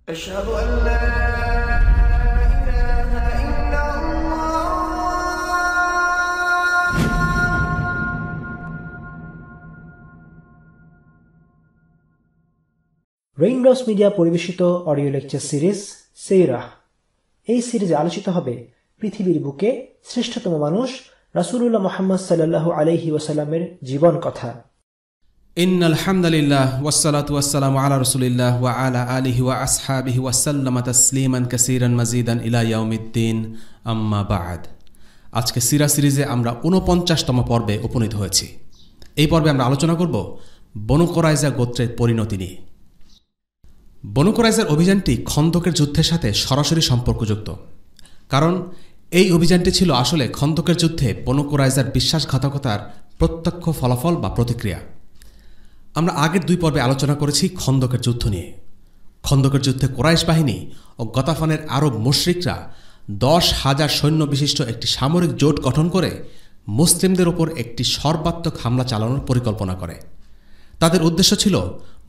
أشهد أن لا إله إلا الله raindrops media পরিবেশিত audio lecture series সিরাহ। এই সিরিজে আলোচিত হবে পৃথিবীর বুকে শ্রেষ্ঠতম মানুষ রাসূলুল্লাহ মুহাম্মদ সাল্লাল্লাহু আলাইহি ওয়াসাল্লামের জীবন কথা। ইন্নাল হামদুলিল্লাহ ওয়াসসালাতু ওয়াসসালামু আলা রাসূলিল্লাহ ওয়া আলা আলিহি ওয়া আসহাবিহি ওয়া সাল্লামা তাসলিমান কাসীরান মাজিদান ইলা ইয়াউমিদ্দিন, আম্মা বা'দ। আজকে সিরা সিরিজে আমরা ৪৯তম পর্বে উপনীত হয়েছি। এই পর্বে আমরা আলোচনা করব বনু কুরাইজা গোত্রের পরিণতি নিয়ে। বনু কুরাইজার অভিযানটি খন্দকের যুদ্ধের সাথে সরাসরি সম্পর্কযুক্ত, কারণ এই অভিযানটি ছিল আসলে খন্দকের যুদ্ধে বনু কুরাইজার বিশ্বাসঘাতকতার প্রত্যক্ষ ফলাফল বা প্রতিক্রিয়া। আমরা আগের দুই পর্বে আলোচনা করেছি খন্দকের যুদ্ধ নিয়ে। খন্দকের যুদ্ধে কুরাইশ বাহিনী ও গতাফানের আরব মুশরিকরা ১০,০০০ সৈন্য বিশিষ্ট একটি সামরিক জোট গঠন করে মুসলিমদের ওপর একটি সর্বাত্মক হামলা চালানোর পরিকল্পনা করে। তাদের উদ্দেশ্য ছিল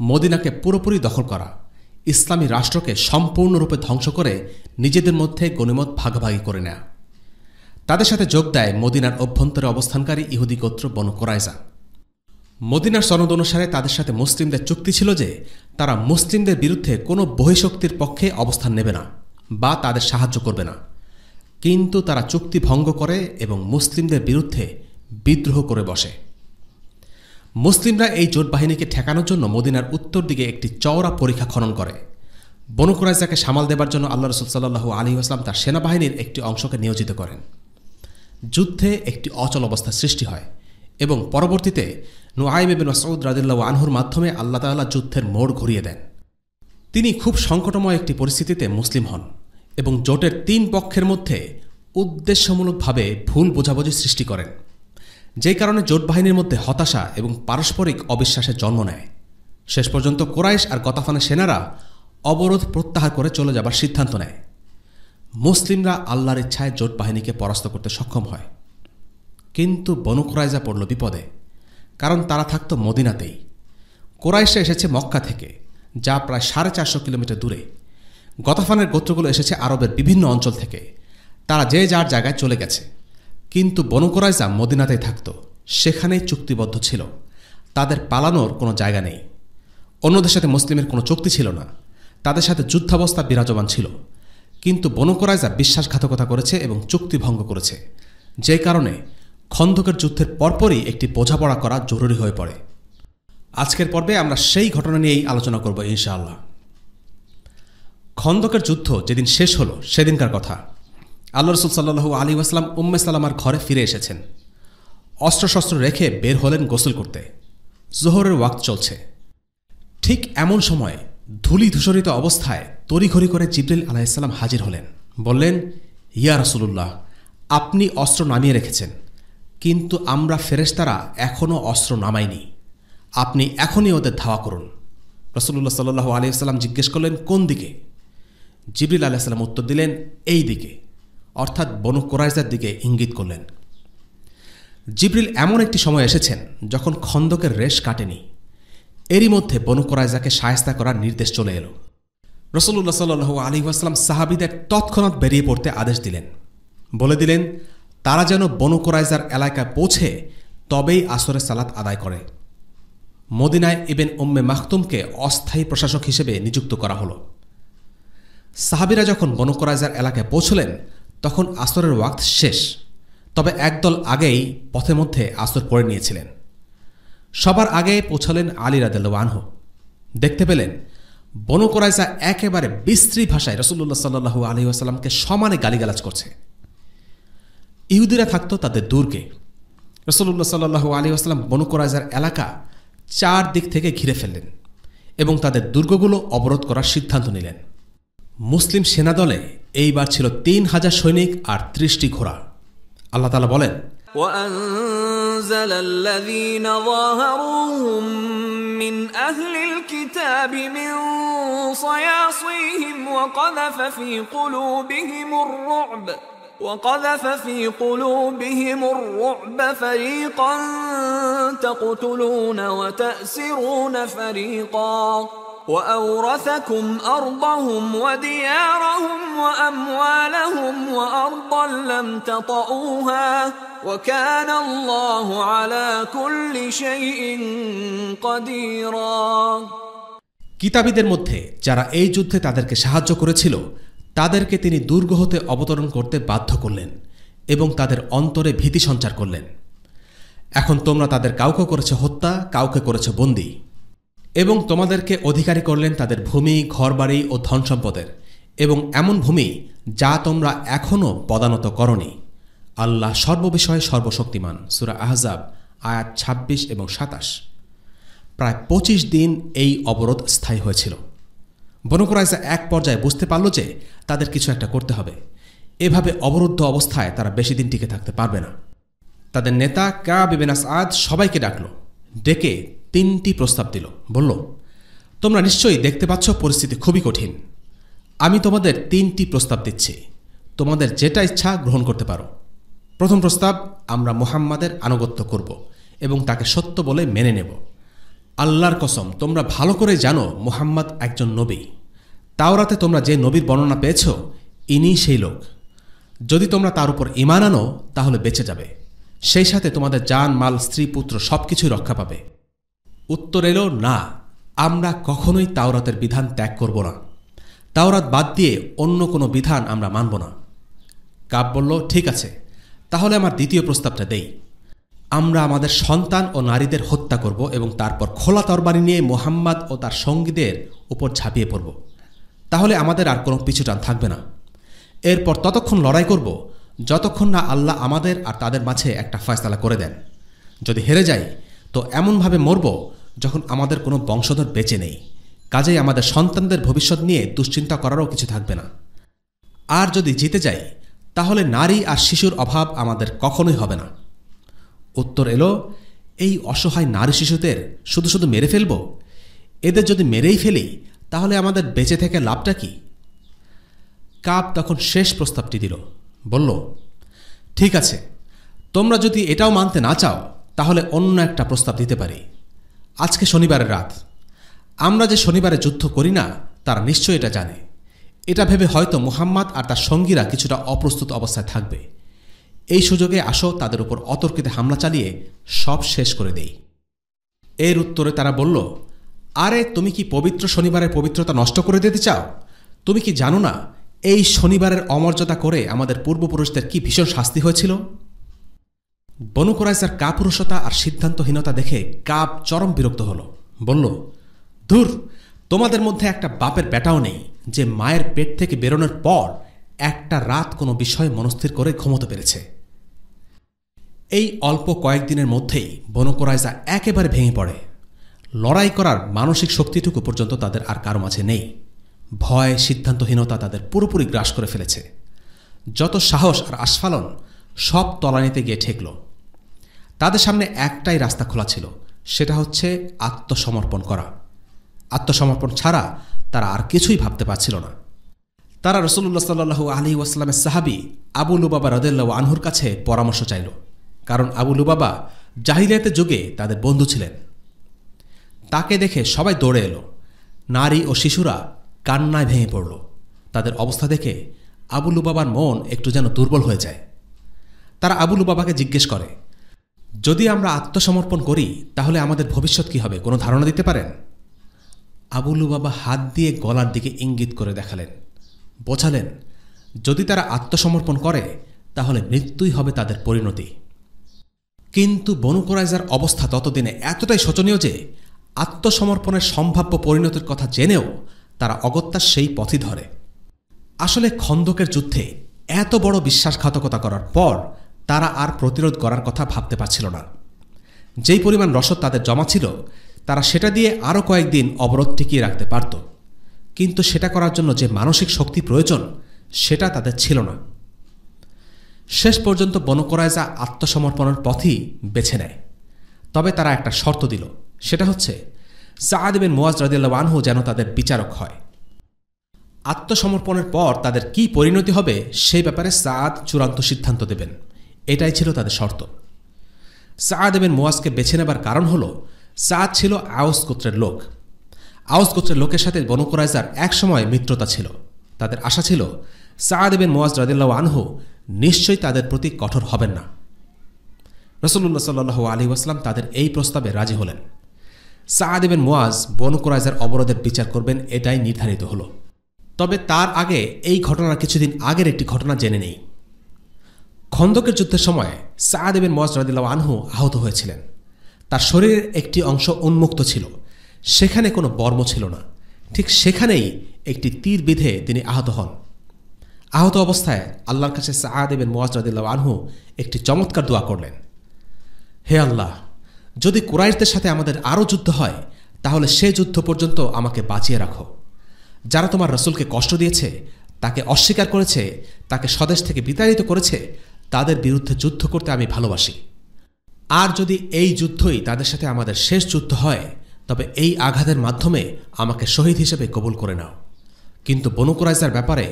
মদিনাকে পুরোপুরি দখল করা, ইসলামী রাষ্ট্রকে সম্পূর্ণরূপে ধ্বংস করে নিজেদের মধ্যে গনিমত ভাগাভাগি করে নেয়া। তাদের সাথে যোগ দেয় মদিনার অভ্যন্তরে অবস্থানকারী ইহুদি গোত্র বনু কুরাইজা। মদিনার সনদ অনুসারে তাদের সাথে মুসলিমদের চুক্তি ছিল যে তারা মুসলিমদের বিরুদ্ধে কোনো বহিঃশক্তির পক্ষে অবস্থান নেবে না বা তাদের সাহায্য করবে না, কিন্তু তারা চুক্তি ভঙ্গ করে এবং মুসলিমদের বিরুদ্ধে বিদ্রোহ করে বসে। মুসলিমরা এই জোট বাহিনীকে ঠেকানোর জন্য মদিনার উত্তর দিকে একটি চওড়া পরিখা খনন করে। বনু কুরাইজাকে সামাল দেবার জন্য আল্লাহ রাসূল সাল্লাল্লাহু আলাইহি ওয়াসাল্লাম তার সেনাবাহিনীর একটি অংশকে নিয়োজিত করেন। যুদ্ধে একটি অচল অবস্থা সৃষ্টি হয় এবং পরবর্তীতে নুআইম ইবনে মাসউদ রাদিয়াল্লাহু আনহুর মাধ্যমে আল্লাহ তাআলা যুদ্ধের মোড় ঘুরিয়ে দেন। তিনি খুব সংকটময় একটি পরিস্থিতিতে মুসলিম হন এবং জোটের তিন পক্ষের মধ্যে উদ্দেশ্যমূলকভাবে ভুল বোঝাবুঝি সৃষ্টি করেন, যেই কারণে জোট বাহিনীর মধ্যে হতাশা এবং পারস্পরিক অবিশ্বাসের জন্ম নেয়। শেষ পর্যন্ত কুরাইশ আর গতাফানের সেনারা অবরোধ প্রত্যাহার করে চলে যাবার সিদ্ধান্ত নেয়। মুসলিমরা আল্লাহর ইচ্ছায় জোট বাহিনীকে পরাস্ত করতে সক্ষম হয়, কিন্তু বনু কুরাইজা পড়ল বিপদে, কারণ তারা থাকত মদিনাতেই। কুরাইশরা এসেছে মক্কা থেকে, যা প্রায় ৪৫০ কিলোমিটার দূরে। গতাফানের গোত্রগুলো এসেছে আরবের বিভিন্ন অঞ্চল থেকে। তারা যে যার জায়গায় চলে গেছে, কিন্তু বনু কুরাইজা মদিনাতেই থাকত, সেখানেই চুক্তিবদ্ধ ছিল। তাদের পালানোর কোনো জায়গা নেই। অন্যদের সাথে মুসলিমের কোনো চুক্তি ছিল না, তাদের সাথে যুদ্ধাবস্থা বিরাজমান ছিল, কিন্তু বনু কুরাইজা বিশ্বাসঘাতকতা করেছে এবং চুক্তি ভঙ্গ করেছে, যে কারণে খন্দকের যুদ্ধের পরপরই একটি বোঝাপড়া করা জরুরি হয়ে পড়ে। আজকের পর্বে আমরা সেই ঘটনা নিয়েই আলোচনা করব ইনশাআল্লাহ। খন্দকের যুদ্ধ যেদিন শেষ হলো সেদিনকার কথা। আল্লাহ রাসূল সাল্লাল্লাহু আলাইহি ওয়াসাল্লাম উম্মে সালামার ঘরে ফিরে এসেছেন। অস্ত্রশস্ত্র রেখে বের হলেন গোসল করতে। জোহরের ওয়াক্ত চলছে। ঠিক এমন সময় ধূলি ধূসরিত অবস্থায় তড়িঘড়ি করে জিবরিল আলাইহিস সালাম হাজির হলেন। বললেন, ইয়া রাসূলুল্লাহ, আপনি অস্ত্র নামিয়ে রেখেছেন, কিন্তু আমরা ফেরেশতারা এখনও অস্ত্র নামাইনি। আপনি এখনই ওদের ধাওয়া করুন। রাসূলুল্লাহ সাল্লাল্লাহু আলাইহি ওয়াসাল্লাম জিজ্ঞেস করলেন, কোন দিকে? জিবরিল আলাইহিস সালাম উত্তর দিলেন, এই দিকে, অর্থাৎ বনু কুরাইজার দিকে ইঙ্গিত করলেন। জিবরিল এমন একটি সময় এসেছেন যখন খন্দকের রেশ কাটেনি। এরই মধ্যে বনু কুরাইজাকে শায়েস্তা করার নির্দেশ চলে এলো। রাসূলুল্লাহ সাল্লাল্লাহু আলাইহি ওয়াসাল্লাম সাহাবীদের তৎক্ষণাৎ বেরিয়ে পড়তে আদেশ দিলেন। বলে দিলেন তারা যেন বনু কুরাইজার এলাকায় পৌঁছে তবেই আসরের সালাত আদায় করে। মদিনায় ইবনে উম্মে মাখতুমকে অস্থায়ী প্রশাসক হিসেবে নিযুক্ত করা হলো। সাহাবীরা যখন বনু কুরাইজার এলাকায় পৌঁছলেন তখন আসরের ওয়াক্ত শেষ, তবে একদল আগেই পথের মধ্যে আসর পড়ে নিয়েছিলেন। সবার আগে পৌঁছলেন আলী রাদিয়াল্লাহু আনহু। দেখতে পেলেন বনু কুরাইজা একেবারে বিশ্রী ভাষায় রাসূলুল্লাহ সাল্লাল্লাহু আলাইহি ওয়াসাল্লামকে সমানে গালিগালাজ করছে। ইহুদিরা থাকত তাদের দুর্গে। রাসূলুল্লাহ সাল্লাল্লাহু আলাইহি ওয়াসাল্লাম বনু কুরাইজার এলাকা চারদিক থেকে ঘিরে ফেললেন এবং তাদের দুর্গগুলো অবরোধ করার সিদ্ধান্ত নিলেন। মুসলিম সেনাদলে এইবার ছিল ৩,০০০ সৈনিক আর ৩০টি ঘোড়া। আল্লাহ তাআলা বলেন, وأنزل الذين ظاهروهم من أهل الكتاب من صياصيهم وقذف في قلوبهم الرعب فريقا تقتلون وتأسرون فريقا وأورثكم أرضهم وديارهم وأموالهم وأرضا لم تطئوها وكان الله على كل شيء قديرا। কিতাবীদের মধ্যে যারা এই যুদ্ধে তাদেরকে সাহায্য করেছিল তাদেরকে তিনি দুর্গ হতে অবতরণ করতে বাধ্য করলেন এবং তাদের অন্তরে ভীতি সঞ্চার করলেন। এখন তোমরা তাদের কাউকে করেছ হত্যা, কাউকে করেছ বন্দী, এবং তোমাদেরকে অধিকারী করলেন তাদের ভূমি, ঘরবাড়ি ও ধন সম্পদের, এবং এমন ভূমি যা তোমরা এখনও পদানত করনি। আল্লাহ সর্ববিষয়ে সর্বশক্তিমান। সূরা আহজাব আয়াত ২৬ এবং ২৭। প্রায় ২৫ দিন এই অবরোধ স্থায়ী হয়েছিল। বনু কুরাইজা এক পর্যায়ে বুঝতে পারল যে তাদের কিছু একটা করতে হবে। এভাবে অবরুদ্ধ অবস্থায় তারা বেশি দিন টিকে থাকতে পারবে না। তাদের নেতা কাব ইবনে আসআদ সবাইকে ডেকে ৩টি প্রস্তাব দিল। বলল, তোমরা নিশ্চয়ই দেখতে পাচ্ছ পরিস্থিতি খুবই কঠিন। আমি তোমাদের ৩টি প্রস্তাব দিচ্ছি, তোমাদের যেটা ইচ্ছা গ্রহণ করতে পারো। প্রথম প্রস্তাব, আমরা মুহাম্মাদের আনুগত্য করব এবং তাকে সত্য বলে মেনে নেব। আল্লাহর কসম, তোমরা ভালো করে জানো মুহাম্মদ একজন নবী। তাওরাতে তোমরা যে নবীর বর্ণনা পেয়েছ ইনি সেই লোক। যদি তোমরা তার উপর ঈমান আনো তাহলে বেঁচে যাবে, সেই সাথে তোমাদের জান, মাল, স্ত্রী, পুত্র সবকিছুই রক্ষা পাবে। উত্তর এলো, না, আমরা কখনোই তাওরাতের বিধান ত্যাগ করব না। তাওরাত বাদ দিয়ে অন্য কোনো বিধান আমরা মানব না। কাব বলল, ঠিক আছে, তাহলে আমার দ্বিতীয় প্রস্তাবটা দেই। আমরা আমাদের সন্তান ও নারীদের হত্যা করব এবং তারপর খোলা তরবারি নিয়ে মুহাম্মদ ও তার সঙ্গীদের উপর ঝাঁপিয়ে পড়ব। তাহলে আমাদের আর কোনো পিছুটান থাকবে না। এরপর ততক্ষণ লড়াই করব যতক্ষণ না আল্লাহ আমাদের আর তাদের মাঝে একটা ফয়সালা করে দেন। যদি হেরে যাই তো এমনভাবে মরব যখন আমাদের কোনো বংশধর বেঁচে নেই, কাজেই আমাদের সন্তানদের ভবিষ্যৎ নিয়ে দুশ্চিন্তা করারও কিছু থাকবে না। আর যদি জিতে যাই তাহলে নারী আর শিশুর অভাব আমাদের কখনোই হবে না। উত্তর এলো, এই অসহায় নারী শিশুদের শুধু শুধু মেরে ফেলব? এদের যদি মেরেই ফেলি তাহলে আমাদের বেঁচে থেকে লাভটা কি? কাব তখন শেষ প্রস্তাবটি দিল। বলল, ঠিক আছে, তোমরা যদি এটাও মানতে না চাও তাহলে অন্য একটা প্রস্তাব দিতে পারি। আজকে শনিবারের রাত। আমরা যে শনিবারে যুদ্ধ করি না তারা নিশ্চয়ই এটা জানে। এটা ভেবে হয়তো মুহাম্মদ আর তার সঙ্গীরা কিছুটা অপ্রস্তুত অবস্থায় থাকবে। এই সুযোগে আসো তাদের উপর অতর্কিতে হামলা চালিয়ে সব শেষ করে দেই। এর উত্তরে তারা বলল, আরে তুমি কি পবিত্র শনিবারের পবিত্রতা নষ্ট করে দিতে চাও? তুমি কি জানো না এই শনিবারের অমর্যাদা করে আমাদের পূর্বপুরুষদের কি ভীষণ শাস্তি হয়েছিল? বনু কুরাইজার কাপুরুষতা আর সিদ্ধান্তহীনতা দেখে কাব চরম বিরক্ত হল। বলল, ধুর, তোমাদের মধ্যে একটা বাপের বেটাও নেই যে মায়ের পেট থেকে বেরোনোর পর একটা রাত কোনো বিষয়ে মনস্থির করে ঘুমোতে পেরেছে। এই অল্প কয়েকদিনের মধ্যেই বনু কুরাইজা একেবারে ভেঙে পড়ে। লড়াই করার মানসিক শক্তিটুকু পর্যন্ত তাদের আর কারো মাঝে নেই। ভয়, সিদ্ধান্তহীনতা তাদের পুরোপুরি গ্রাস করে ফেলেছে। যত সাহস আর আস্ফালন সব তলানিতে গিয়ে ঠেকল। তাদের সামনে একটাই রাস্তা খোলা ছিল, সেটা হচ্ছে আত্মসমর্পণ করা। আত্মসমর্পণ ছাড়া তারা আর কিছুই ভাবতে পারছিল না। তারা রাসূলুল্লাহ সাল্লাল্লাহু আলাইহি ওয়াসাল্লামের সাহাবী আবু লুবাবা রাদিয়াল্লাহু আনহুর কাছে পরামর্শ চাইল, কারণ আবু লুবাবা জাহিলিয়াতের যুগে তাদের বন্ধু ছিলেন। তাকে দেখে সবাই দৌড়ে এলো। নারী ও শিশুরা কান্নায় ভেঙে পড়ল। তাদের অবস্থা দেখে আবু লুবাবার মন একটু যেন দুর্বল হয়ে যায়। তারা আবু লুবাবাকে জিজ্ঞেস করে, যদি আমরা আত্মসমর্পণ করি তাহলে আমাদের ভবিষ্যৎ কি হবে, কোনো ধারণা দিতে পারেন? আবু লুবাবা হাত দিয়ে গলার দিকে ইঙ্গিত করে দেখালেন, বোঝালেন, যদি তারা আত্মসমর্পণ করে তাহলে মৃত্যুই হবে তাদের পরিণতি। কিন্তু বনু কুরাইজার অবস্থা ততদিনে এতটাই শোচনীয় যে আত্মসমর্পণের সম্ভাব্য পরিণতির কথা জেনেও তারা অগত্যা সেই পথই ধরে। আসলে খন্দকের যুদ্ধে এত বড় বিশ্বাসঘাতকতা করার পর তারা আর প্রতিরোধ করার কথা ভাবতে পারছিল না। যেই পরিমাণ রসদ তাদের জমা ছিল তারা সেটা দিয়ে আরও কয়েকদিন অবরোধ টিকিয়ে রাখতে পারত, কিন্তু সেটা করার জন্য যে মানসিক শক্তি প্রয়োজন সেটা তাদের ছিল না। শেষ পর্যন্ত বনু কুরাইজা আত্মসমর্পণের পথই বেছে নেয়। তবে তারা একটা শর্ত দিল, সেটা হচ্ছে সাআদ বিন মুআজ রাদিয়াল্লাহু আনহু যেন তাদের বিচারক হয়। আত্মসমর্পণের পর তাদের কি পরিণতি হবে সেই ব্যাপারে সাআদ চূড়ান্ত সিদ্ধান্ত দেবেন, এটাই ছিল তাদের শর্ত। সাআদ বিন মুআজকে বেছে নেবার কারণ হল সাআদ ছিল আওস গোত্রের লোক, আওস গোত্রের লোকের সাথে বনু কুরাইজার একসময় মিত্রতা ছিল। তাদের আশা ছিল সাআদ ইবনে মুআজ রাদিয়াল্লাহু আনহু নিশ্চয়ই তাদের প্রতি কঠোর হবেন না। রাসূলুল্লাহ সাল্লাল্লাহু আলাইহি ওয়াসাল্লাম তাদের এই প্রস্তাবে রাজি হলেন। সাআদ ইবনে মুআজ বনু কুরাইজার অবরোধের বিচার করবেন, এটাই নির্ধারিত হল। তবে তার আগে এই ঘটনার কিছুদিন আগের একটি ঘটনা জেনে নেই। খন্দকের যুদ্ধের সময় সাআদ ইবনে মুআজ রাদিয়াল্লাহু আনহু আহত হয়েছিলেন। তার শরীরের একটি অংশ উন্মুক্ত ছিল, সেখানে কোনো বর্ম ছিল না। ঠিক সেখানেই একটি তীর বিধে তিনি আহত হন। আহত অবস্থায় আল্লাহর কাছে সাআদ ইবনে মুআজ রাদিয়াল্লাহু আনহু একটি চমৎকার দোয়া করলেন, হে আল্লাহ, যদি কুরাইশদের সাথে আমাদের আরও যুদ্ধ হয় তাহলে সে যুদ্ধ পর্যন্ত আমাকে বাঁচিয়ে রাখো। যারা তোমার রাসূলকে কষ্ট দিয়েছে, তাকে অস্বীকার করেছে, তাকে স্বদেশ থেকে বিতাড়িত করেছে, তাদের বিরুদ্ধে যুদ্ধ করতে আমি ভালোবাসি। আর যদি এই যুদ্ধই তাদের সাথে আমাদের শেষ যুদ্ধ হয় তবে এই আঘাতের মাধ্যমে আমাকে শহীদ হিসেবে কবুল করে নাও। কিন্তু বনু কুরাইজার ব্যাপারে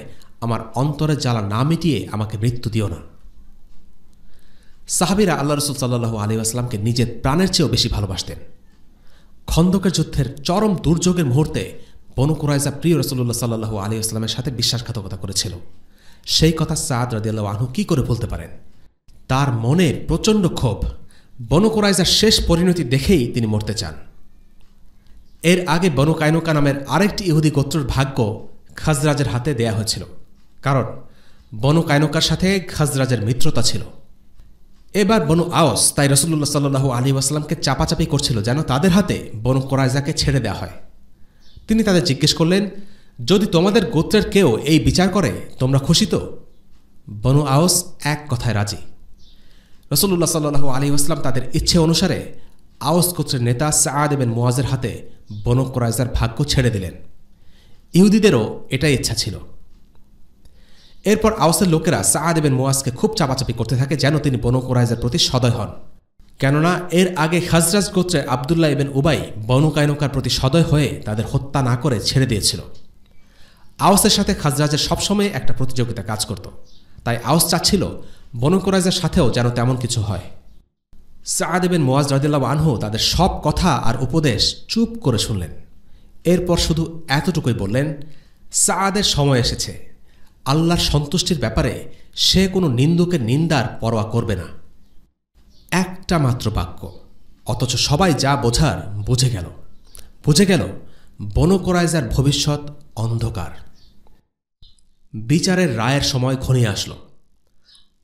আমার অন্তরের জ্বালা না মিটিয়ে আমাকে মৃত্যু দিও না। সাহাবীরা আল্লাহ রাসূল সাল্লাল্লাহু আলাইহি ওয়াসাল্লামকে নিজের প্রাণের চেয়েও বেশি ভালোবাসতেন। খন্দকের যুদ্ধের চরম দুর্যোগের মুহূর্তে বনু কুরাইজা প্রিয় রাসূলুল্লাহ সাল্লাল্লাহু আলাইহি ওয়াসাল্লামের সাথে বিশ্বাসঘাতকতা করেছিল। সেই কথা সাআদ রাদিয়াল্লাহু আনহু কি করে বলতে পারেন? তার মনে প্রচণ্ড ক্ষোভ। বনু কুরাইজার শেষ পরিণতি দেখেই তিনি মরতে চান। এর আগে বনু কায়নুকা নামের আরেকটি ইহুদি গোত্রের ভাগ্য খাজরাজের হাতে দেয়া হয়েছিল, কারণ বনু কায়নুকার সাথে খাজরাজের মিত্রতা ছিল। এবার বনু আওস তাই রাসূলুল্লাহ সাল্লাল্লাহু আলাইহি ওয়াসাল্লামকে চাপাচাপি করছিল যেন তাদের হাতে বনু কুরাইজাকে ছেড়ে দেওয়া হয়। তিনি তাদের জিজ্ঞেস করলেন, যদি তোমাদের গোত্রের কেউ এই বিচার করে তোমরা খুশি তো? বনু আওস এক কথায় রাজি। রাসূলুল্লাহ সাল্লাল্লাহু আলাইহি ওয়াসাল্লাম তাদের ইচ্ছে অনুসারে আওস গোত্রের নেতা সাআদ ইবনে মুআজের হাতে বনু কুরাইজার ভাগ্য ছেড়ে দিলেন। ইহুদিদেরও এটাই ইচ্ছা ছিল। এরপর আওসের লোকেরা সাআদ ইবনে মুআজকে খুব চাপাচাপি করতে থাকে যেন তিনি বনু কুরাইজার প্রতি সদয় হন, কেননা এর আগে খাজরাজ গোত্রে আবদুল্লাহ ইবনে উবাই বনু কায়নুকার প্রতি সদয় হয়ে তাদের হত্যা না করে ছেড়ে দিয়েছিল। আওসের সাথে খাজরাজের সবসময় একটা প্রতিযোগিতা কাজ করত, তাই আওস চাচ্ছিল বনু কুরাইজার সাথেও যেন তেমন কিছু হয়। সাআদ ইবনে মুআজ রাদিয়াল্লাহু আনহু তাদের সব কথা আর উপদেশ চুপ করে শুনলেন। এরপর শুধু এতটুকুই বললেন, সাআদের সময় এসেছে। আল্লাহর সন্তুষ্টির ব্যাপারে সে কোনো নিন্দুকের নিন্দার পরোয়া করবে না। একটা মাত্র বাক্য, অথচ সবাই যা বোঝার বুঝে গেল বনু কুরাইজার ভবিষ্যৎ অন্ধকার। বিচারের রায়ের সময় ঘনিয়ে আসলো।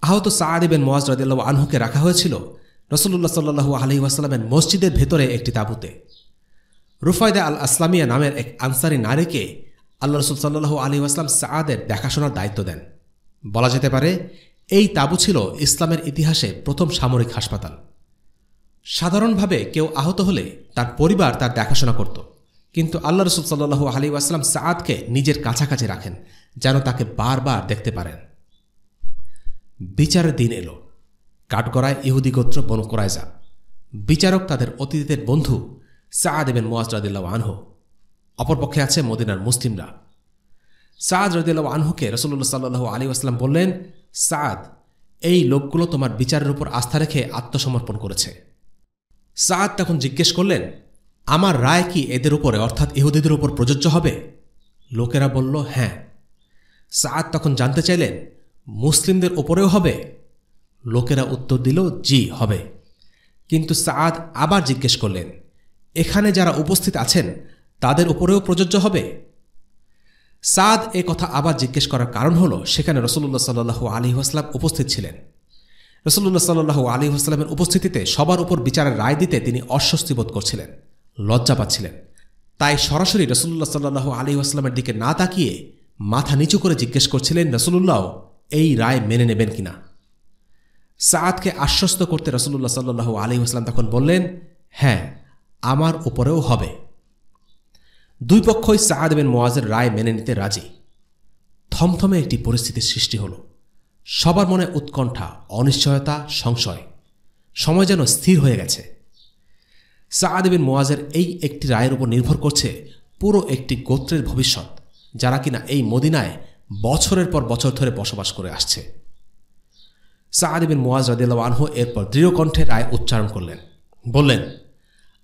আহত সাআদ ইবনে মুআজ রাদিয়াল্লাহু আনহুকে রাখা হয়েছিল রাসূলুল্লাহ সাল্লাল্লাহু আলাইহি ওয়াসাল্লামের মসজিদের ভেতরে একটি তাঁবুতে। রুফায়দা আল আসলামিয়া নামের এক আনসারী নারীকে আল্লাহ রাসূল সাল্লাল্লাহু আলাইহি ওয়াসাল্লাম সাআদের দেখাশোনার দায়িত্ব দেন। বলা যেতে পারে এই তাঁবু ছিল ইসলামের ইতিহাসে প্রথম সামরিক হাসপাতাল। সাধারণভাবে কেউ আহত হলে তার পরিবার তার দেখাশোনা করত, কিন্তু আল্লাহ রাসূল সাল্লাল্লাহু আলাইহি ওয়াসাল্লাম সাআদকে নিজের কাছাকাছি রাখেন যেন তাকে বারবার দেখতে পারেন। বিচারের দিন এলো। কাঠগড়ায় ইহুদি গোত্র বনু কুরাইজা, বিচারক তাদের অতীতের বন্ধু সাআদ ইবনে মুআজ রাদিয়াল্লাহু আনহু, অপরপক্ষে আছে মদিনার মুসলিমরা। সাআদ রাদিয়াল্লাহু আনহুকে রাসূলুল্লাহ সাল্লাল্লাহু আলাইহি ওয়াসাল্লাম বললেন, সাআদ, এই লোকগুলো তোমার বিচারের উপর আস্থা রেখে আত্মসমর্পণ করেছে। সাআদ তখন জিজ্ঞেস করলেন, আমার রায় কি এদের উপরে অর্থাৎ ইহুদিদের উপর প্রযোজ্য হবে? লোকেরা বলল, হ্যাঁ। সাআদ তখন জানতে চাইলেন, মুসলিমদের উপরেও হবে? লোকেরা উত্তর দিল, জি হবে। কিন্তু সাআদ আবার জিজ্ঞেস করলেন, এখানে যারা উপস্থিত আছেন তাদের উপরেও প্রযোজ্য হবে? সাআদ এ কথা আবার জিজ্ঞেস করার কারণ হল সেখানে রাসূলুল্লাহ সাল্লাল্লাহু আলাইহি ওয়াসাল্লাম উপস্থিত ছিলেন। রাসূলুল্লাহ সাল্লাল্লাহু আলাইহি ওয়াসাল্লামের উপস্থিতিতে সবার উপর বিচারের রায় দিতে তিনি অস্বস্তি বোধ করছিলেন, লজ্জা পাচ্ছিলেন। তাই সরাসরি রাসূলুল্লাহ সাল্লাল্লাহু আলাইহি ওয়াসাল্লামের দিকে না তাকিয়ে মাথা নিচু করে জিজ্ঞেস করছিলেন, রাসূলুল্লাহ এই রায় মেনে নেবেন কিনা। সাআদকে আশ্বস্ত করতে রাসূলুল্লাহ সাল্লাল্লাহু আলাইহি ওয়াসাল্লাম তখন বললেন, হ্যাঁ, আমার উপরেও হবে। দুই পক্ষই সাআদ ইবনে মুআজের রায় মেনে নিতে রাজি। থমথমে একটি পরিস্থিতির সৃষ্টি হল। সবার মনে উৎকণ্ঠা, অনিশ্চয়তা, সংশয়। সময় যেন স্থির হয়ে গেছে। সাআদ ইবনে মুআজের এই একটি রায়ের উপর নির্ভর করছে পুরো একটি গোত্রের ভবিষ্যৎ, যারা কিনা এই মদিনায় বছরের পর বছর ধরে বসবাস করে আসছে। সাআদ ইবনে মুআজ রাদিয়াল্লাহু আনহু এরপর দৃঢ় কণ্ঠে রায় উচ্চারণ করলেন, বললেন,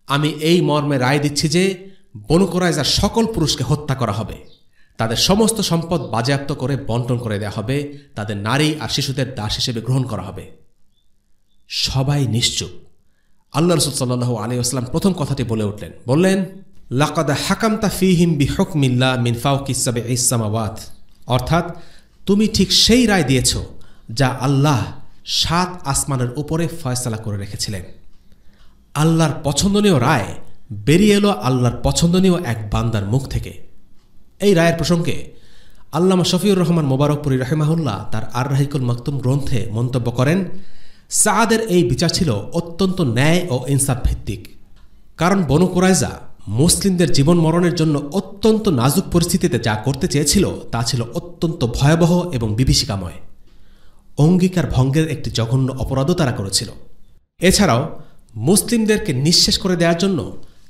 আমি এই মর্মে রায় দিচ্ছি যে বনু কুরাইজার সকল পুরুষকে হত্যা করা হবে, তাদের সমস্ত সম্পদ বাজেয়াপ্ত করে বন্টন করে দেওয়া হবে, তাদের নারী আর শিশুদের দাস হিসেবে গ্রহণ করা হবে। সবাই নিশ্চুপ। আল্লাহ রাসূল সাল্লাল্লাহু আলাইহি ওয়াসাল্লাম প্রথম কথাটি বলে উঠলেন, বললেন, লাকাদ হাকামতা ফীহিম বিহুকমিল্লাহ মিন ফাওকিস সাবঈস সামাওয়াত, অর্থাৎ তুমি ঠিক সেই রায় দিয়েছ যা আল্লাহ 7 আসমানের উপরে ফয়সালা করে রেখেছিলেন। আল্লাহর পছন্দনীয় রায় বেরিয়ে এলো আল্লাহর পছন্দনীয় এক বান্দার মুখ থেকে। এই রায়ের প্রসঙ্গে আল্লামা শফিউর রহমান মোবারকপুরী রাহিমাহুল্লাহ তার আর রাহিকুল মাকতুম গ্রন্থে মন্তব্য করেন, সাআদের এই বিচার ছিল অত্যন্ত ন্যায় ও ইনসাফ ভিত্তিক। কারণ বনু কুরাইজা মুসলিমদের জীবন মরণের জন্য অত্যন্ত নাজুক পরিস্থিতিতে যা করতে চেয়েছিল তা ছিল অত্যন্ত ভয়াবহ এবং বিভীষিকাময়। অঙ্গীকার ভঙ্গের একটি জঘন্য অপরাধও তারা করেছিল। এছাড়াও মুসলিমদেরকে নিঃশেষ করে দেওয়ার জন্য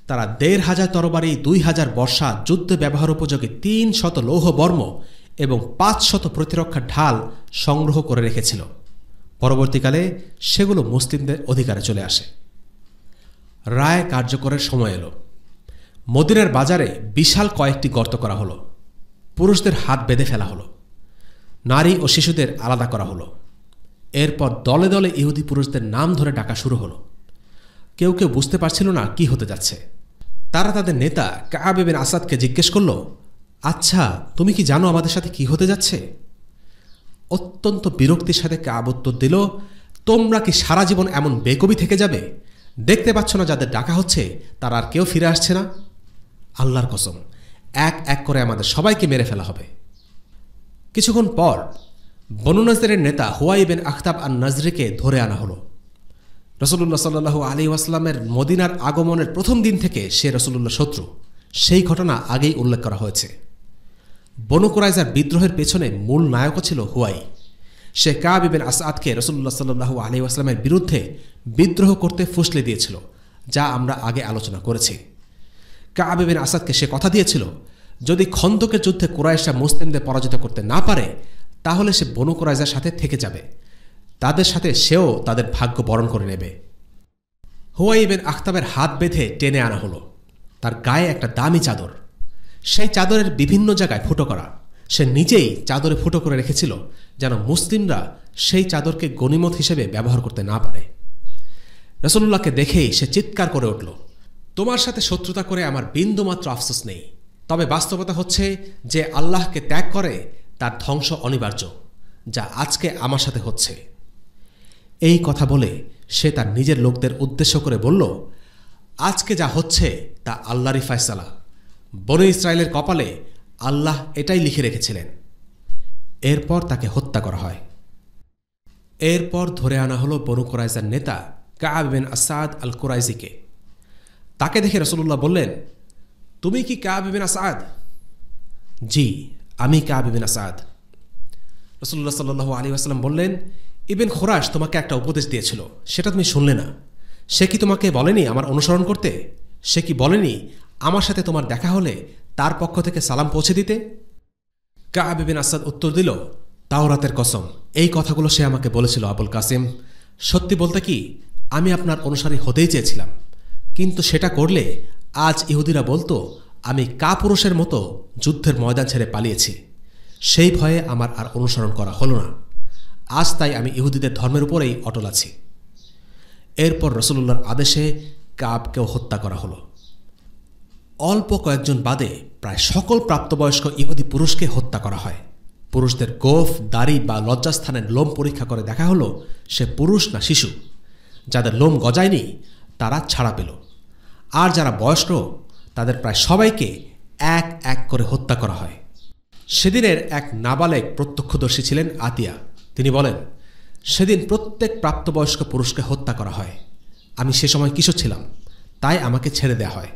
তারা ১৫০০ তরবারি, ২০০০ বর্ষা, যুদ্ধে ব্যবহার উপযোগী ৩০০ লৌহ বর্ম এবং ৫০০ প্রতিরক্ষা ঢাল সংগ্রহ করে রেখেছিল। পরবর্তীকালে সেগুলো মুসলিমদের অধিকারে চলে আসে। রায় কার্যকরের সময় এলো। মদিনার বাজারে বিশাল কয়েকটি গর্ত করা হলো। পুরুষদের হাত বেঁধে ফেলা হলো, নারী ও শিশুদের আলাদা করা হলো। এরপর দলে দলে ইহুদি পুরুষদের নাম ধরে ডাকা শুরু হলো। কেউ কেউ বুঝতে পারছিল না কি হতে যাচ্ছে। তারা তাদের নেতা কাআব ইবনে আসাদকে জিজ্ঞেস করল, আচ্ছা, তুমি কি জানো আমাদের সাথে কি হতে যাচ্ছে? অত্যন্ত বিরক্তির সাথে কাআব উত্তর দিল, তোমরা কি সারা জীবন এমন বেকবি থেকে যাবে? দেখতে পাচ্ছ না যাদের ডাকা হচ্ছে তারা আর কেউ ফিরে আসছে না? আল্লাহর কসম, এক এক করে আমাদের সবাইকে মেরে ফেলা হবে। কিছুক্ষণ পর বনু নজরের নেতা হুয়াই বিন আখতাব আন নজরিকে ধরে আনা হলো। রাসূলুল্লাহ সাল্লাল্লাহু আলাইহি ওয়াসাল্লামের মদিনার আগমনের প্রথম দিন থেকে সে রাসূলুল্লাহ শত্রু, সেই ঘটনা আগেই উল্লেখ করা হয়েছে। বনু কুরাইজার বিদ্রোহের পেছনে মূল নায়কও ছিল হুয়াই। সে কাআব ইবনে আসাদকে রাসূলুল্লাহ সাল্লাল্লাহু আলাইহি ওয়াসাল্লামের বিরুদ্ধে বিদ্রোহ করতে ফুসলে দিয়েছিল, যা আমরা আগে আলোচনা করেছি। কাআব ইবনে আসাদকে সে কথা দিয়েছিল, যদি খন্দকের যুদ্ধে কুরাইশরা মুসলিমদের পরাজিত করতে না পারে তাহলে সে বনু কুরাইজার সাথে থেকে যাবে, তাদের সাথে সেও তাদের ভাগ্য বরণ করে নেবে। হুয়াই বিন আখতাবের হাত বেঁধে টেনে আনা হলো। তার গায়ে একটা দামি চাদর, সেই চাদরের বিভিন্ন জায়গায় ফুটো করা। সে নিজেই চাদরে ফুটো করে রেখেছিল যেন মুসলিমরা সেই চাদরকে গনিমত হিসেবে ব্যবহার করতে না পারে। রাসূলুল্লাহকে দেখেই সে চিৎকার করে উঠল, তোমার সাথে শত্রুতা করে আমার বিন্দুমাত্র আফসোস নেই, তবে বাস্তবতা হচ্ছে যে আল্লাহকে ত্যাগ করে তার ধ্বংস অনিবার্য, যা আজকে আমার সাথে হচ্ছে। এই কথা বলে সে তার নিজের লোকদের উদ্দেশ্য করে বলল, আজকে যা হচ্ছে তা আল্লাহরই ফয়সালা। বনু ইসরায়েলের কপালে আল্লাহ এটাই লিখে রেখেছিলেন। এরপর তাকে হত্যা করা হয়। এরপর ধরে আনা হলো বনু কুরাইজার নেতা কাআব ইবনে আসাদ আল কুরাইজিকে। তাকে দেখে রাসূলুল্লাহ বললেন, তুমি কি কাআব ইবনে আসাদ? জি, আমি কাআব ইবনে আসাদ। রাসূলুল্লাহ সাল্লাল্লাহু আলাইহি ওয়াসাল্লাম বললেন, ইবন খুরাশ তোমাকে একটা উপদেশ দিয়েছিল, সেটা তুমি শুনলে না। সে কি তোমাকে বলেনি আমার অনুসরণ করতে? সে কি বলেনি আমার সাথে তোমার দেখা হলে তার পক্ষ থেকে সালাম পৌঁছে দিতে? কাআব ইবনে আসাদ উত্তর দিল, তাওরাতের কসম, এই কথাগুলো সে আমাকে বলেছিল আবুল কাসিম। সত্যি বলতে কি, আমি আপনার অনুসারী হতেই চেয়েছিলাম, কিন্তু সেটা করলে আজ ইহুদিরা বলতো আমি কাপুরুষের মতো যুদ্ধের ময়দান ছেড়ে পালিয়েছি। সেই ভয়ে আমার আর অনুসরণ করা হলো না। আজ তাই আমি ইহুদিদের ধর্মের উপরেই অটল আছি। এরপর রাসূলুল্লাহর আদেশে কাবকেও হত্যা করা হলো। অল্প কয়েকজন বাদে প্রায় সকল প্রাপ্তবয়স্ক ইহুদি পুরুষকে হত্যা করা হয়। পুরুষদের গোফ, দাড়ি বা লজ্জাস্থানের লোম পরীক্ষা করে দেখা হলো সে পুরুষ না শিশু। যাদের লোম গজায়নি তারা ছাড়া পেল, আর যারা বয়স্ক তাদের প্রায় সবাইকে এক এক করে হত্যা করা হয়। সেদিনের এক নাবালেগ প্রত্যক্ষদর্শী ছিলেন আতিয়া। তিনি বলেন, সেদিন প্রত্যেক প্রাপ্তবয়স্ক পুরুষকে হত্যা করা হয়। আমি সে সময় কিশোর ছিলাম, তাই আমাকে ছেড়ে দেয়া হয়।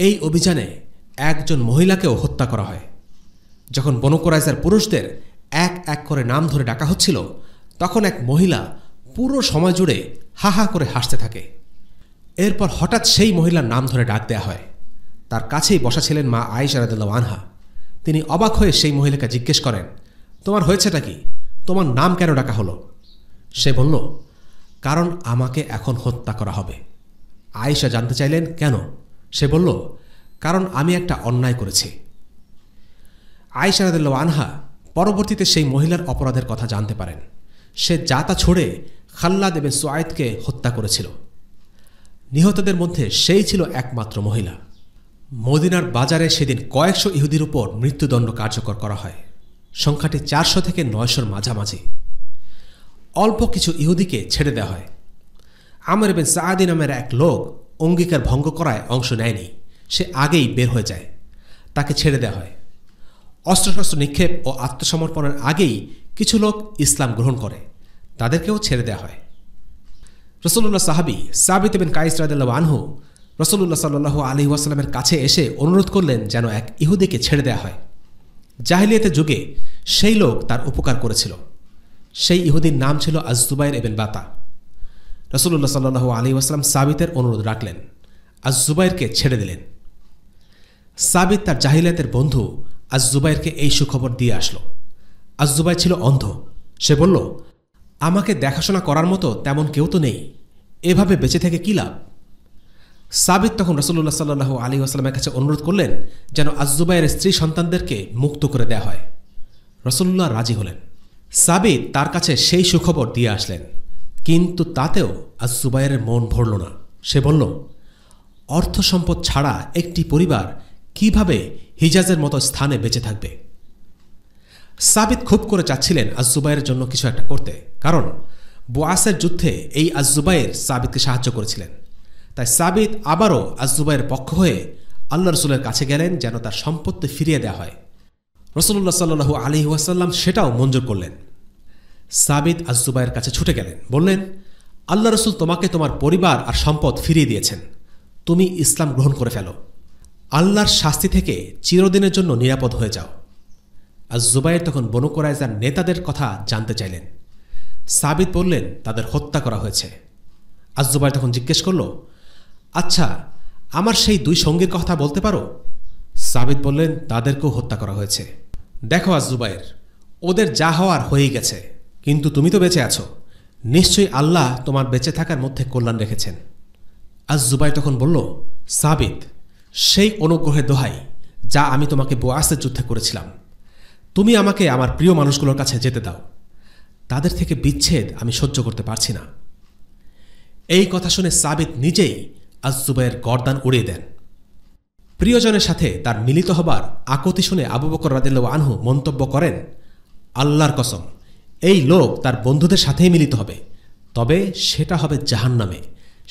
এই অভিযানে একজন মহিলাকেও হত্যা করা হয়। যখন বনু কুরাইজার পুরুষদের এক এক করে নাম ধরে ডাকা হচ্ছিল, তখন এক মহিলা পুরো সময় জুড়ে হা হা করে হাসতে থাকে। এরপর হঠাৎ সেই মহিলার নাম ধরে ডাক দেয়া হয়। তার কাছেই বসা ছিলেন মা আয়েশা রাদিয়াল্লাহু আনহা। তিনি অবাক হয়ে সেই মহিলাকে জিজ্ঞেস করেন, তোমার হয়েছেটা কি? তোমার নাম কেন ডাকা হলো? সে বলল, কারণ আমাকে এখন হত্যা করা হবে। আয়েশা জানতে চাইলেন কেন? সে বলল, কারণ আমি একটা অন্যায় করেছি। আয়েশা রাদিয়াল্লাহু আনহা পরবর্তীতে সেই মহিলার অপরাধের কথা জানতে পারেন। সে জাতা ছড়ে খাল্লাদ ইবনে সুআইদকে হত্যা করেছিল। নিহতদের মধ্যে সেই ছিল একমাত্র মহিলা। মদিনার বাজারে সেদিন কয়েকশো ইহুদির উপর মৃত্যুদণ্ড কার্যকর করা হয়। সংখ্যাটি 400 থেকে 900-র মাঝামাঝি। অল্প কিছু ইহুদিকে ছেড়ে দেওয়া হয়। আমর ইবনে সাআদি নামের এক লোক অঙ্গীকার ভঙ্গ করায় অংশ নেয়নি, সে আগেই বের হয়ে যায়, তাকে ছেড়ে দেওয়া হয়। অস্ত্রশস্ত্র নিক্ষেপ ও আত্মসমর্পণের আগেই কিছু লোক ইসলাম গ্রহণ করে, তাদেরকেও ছেড়ে দেওয়া হয়। রাসূলুল্লাহ সাহাবী সাবিত ইবনে কাইস রাদিয়াল্লাহু আনহু রাসূলুল্লাহ সাল্লাল্লাহু আলাইহি ওয়াসাল্লামের কাছে এসে অনুরোধ করলেন যেন এক ইহুদিকে ছেড়ে দেওয়া হয়। জাহিলিয়াতের যুগে সেই লোক তার উপকার করেছিল। সেই ইহুদির নাম ছিল আজ-জুবাইর ইবনে বাতা। রাসূলুল্লাহ সাল্লাল্লাহু আলাইহি ওয়াসাল্লাম সাবিতের অনুরোধ রাখলেন, আজ-জুবাইরকে ছেড়ে দিলেন। সাবিত তার জাহিলিয়াতের বন্ধু আজ-জুবাইরকে এই সুখবর দিয়ে আসলো। আজ-জুবাইর ছিল অন্ধ। সে বলল, আমাকে দেখাশোনা করার মতো তেমন কেউ তো নেই, এভাবে বেঁচে থেকে কী লাভ? সাবিত তখন রাসূলুল্লাহ সাল্লাল্লাহু আলাইহি ওয়াসাল্লামের কাছে অনুরোধ করলেন যেন আজ-জুবাইরের স্ত্রী সন্তানদেরকে মুক্ত করে দেয়া হয়। রাসূলুল্লাহ রাজি হলেন। সাবিত তার কাছে সেই সুখবর দিয়ে আসলেন, কিন্তু তাতেও আজ-জুবাইরের মন ভরল না। সে বলল, অর্থ সম্পদ ছাড়া একটি পরিবার কিভাবে হিজাজের মতো স্থানে বেঁচে থাকবে? সাবিত খুব করে চাচ্ছিলেন আজ-জুবাইরের জন্য কিছু একটা করতে, কারণ বুআসের যুদ্ধে এই আজ-জুবাইর সাবিতকে সাহায্য করেছিলেন। তাই সাবিত আবারও আজ-জুবাইরের পক্ষ হয়ে আল্লাহ রসুলের কাছে গেলেন যেন তার সম্পত্তি ফিরিয়ে দেওয়া হয়। রাসূলুল্লাহ সাল্লাল্লাহু আলাইহি ওয়াসাল্লাম সেটাও মঞ্জুর করলেন। সাবিত আজ-জুবাইরের কাছে ছুটে গেলেন, বললেন, আল্লাহ রসুল তোমাকে তোমার পরিবার আর সম্পদ ফিরিয়ে দিয়েছেন, তুমি ইসলাম গ্রহণ করে ফেলো, আল্লাহর শাস্তি থেকে চিরদিনের জন্য নিরাপদ হয়ে যাও। আজ-জুবাইর তখন বনু কুরাইজার নেতাদের কথা জানতে চাইলেন। সাবিত বললেন, তাদের হত্যা করা হয়েছে। আজ-জুবাইর তখন জিজ্ঞেস করল, আচ্ছা, আমার সেই 2 সঙ্গীর কথা বলতে পারো? সাবিত বললেন, তাদেরকেও হত্যা করা হয়েছে। দেখো আজ-জুবাইর, ওদের যা হওয়ার হয়েই গেছে, কিন্তু তুমি তো বেঁচে আছো, নিশ্চয়ই আল্লাহ তোমার বেঁচে থাকার মধ্যে কল্যাণ রেখেছেন। আজ-জুবাইর তখন বলল, সাবিত, সেই অনুগ্রহের দোহাই যা আমি তোমাকে বুআসের যুদ্ধে করেছিলাম, তুমি আমাকে আমার প্রিয় মানুষগুলোর কাছে যেতে দাও, তাদের থেকে বিচ্ছেদ আমি সহ্য করতে পারছি না। এই কথা শুনে সাবিত নিজেই আজ-জুবাইর গর্দান উড়িয়ে দেন। প্রিয়জনের সাথে তার মিলিত হবার আকুতি শুনে আবু বকর রাদিয়াল্লাহু আনহু মন্তব্য করেন, আল্লাহর কসম, এই লোক তার বন্ধুদের সাথেই মিলিত হবে, তবে সেটা হবে জাহান্নামে,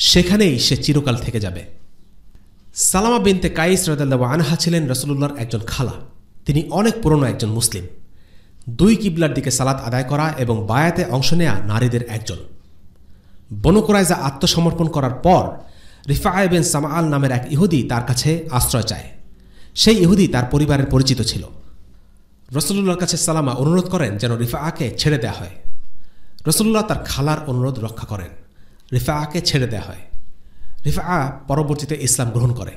সেখানেই সে চিরকাল থেকে যাবে। সালামা বিনতে কাইস রাদিয়াল্লাহু আনহা ছিলেন রাসূলুল্লাহর একজন খালা। তিনি অনেক পুরনো একজন মুসলিম, 2 কিবলার দিকে সালাত আদায় করা এবং বায়াতে অংশ নেয়া নারীদের একজন। বনু কুরাইজা আত্মসমর্পণ করার পর রিফা ইবনে সামাআল নামের এক ইহুদি তার কাছে আশ্রয় চায়। সেই ইহুদি তার পরিবারের পরিচিত ছিল। রাসূলুল্লাহর কাছে সালামা অনুরোধ করেন যেন রিফাকে ছেড়ে দেয়া হয়। রাসূলুল্লাহ তার খালার অনুরোধ রক্ষা করেন, রিফাকে ছেড়ে দেয়া হয়। রিফা পরবর্তীতে ইসলাম গ্রহণ করে।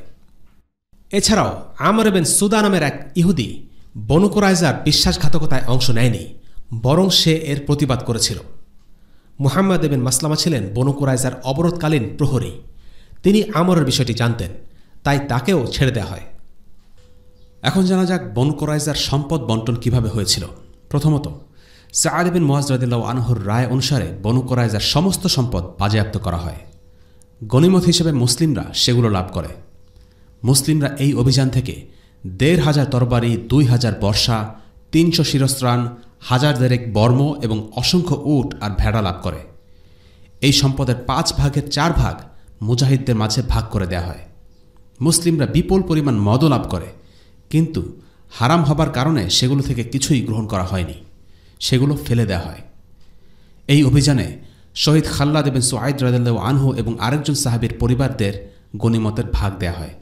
এছাড়াও আমর ইবনে সুদা নামের এক ইহুদি বনু কুরাইজার বিশ্বাসঘাতকতায় অংশ নেয়নি, বরং সে এর প্রতিবাদ করেছিল। মুহাম্মদ ইবনে মাসলামা ছিলেন বনু কুরাইজার অবরোধকালীন প্রহরী। তিনি আমরের বিষয়টি জানতেন, তাই তাকেও ছেড়ে দেওয়া হয়। এখন জানা যাক বনু কুরাইজার সম্পদ বন্টন কিভাবে হয়েছিল। প্রথমত, সাআদ বিন মুআজ রাদিয়াল্লাহু আনহুর রায় অনুসারে বনু কুরাইজার সমস্ত সম্পদ বাজেয়াপ্ত করা হয়। গনিমত হিসেবে মুসলিমরা সেগুলো লাভ করে। মুসলিমরা এই অভিযান থেকে 1,500 তরবারি, 2,000 বর্ষা, 300 শিরস্ত্রাণ, 1000 দেরেক বর্ম এবং অসংখ্য উট আর ভেড়া লাভ করে। এই সম্পদের 5 ভাগের 4 ভাগ মুজাহিদদের মাঝে ভাগ করে দেয়া হয়। মুসলিমরা বিপুল পরিমাণ মদও লাভ করে, কিন্তু হারাম হবার কারণে সেগুলো থেকে কিছুই গ্রহণ করা হয়নি, সেগুলো ফেলে দেওয়া হয়। এই অভিযানে শহীদ খাল্লাদ ইবনে সুআইদ রাদিয়াল্লাহু আনহু এবং আরেকজন সাহাবীর পরিবারদের গনিমতের ভাগ দেয়া হয়।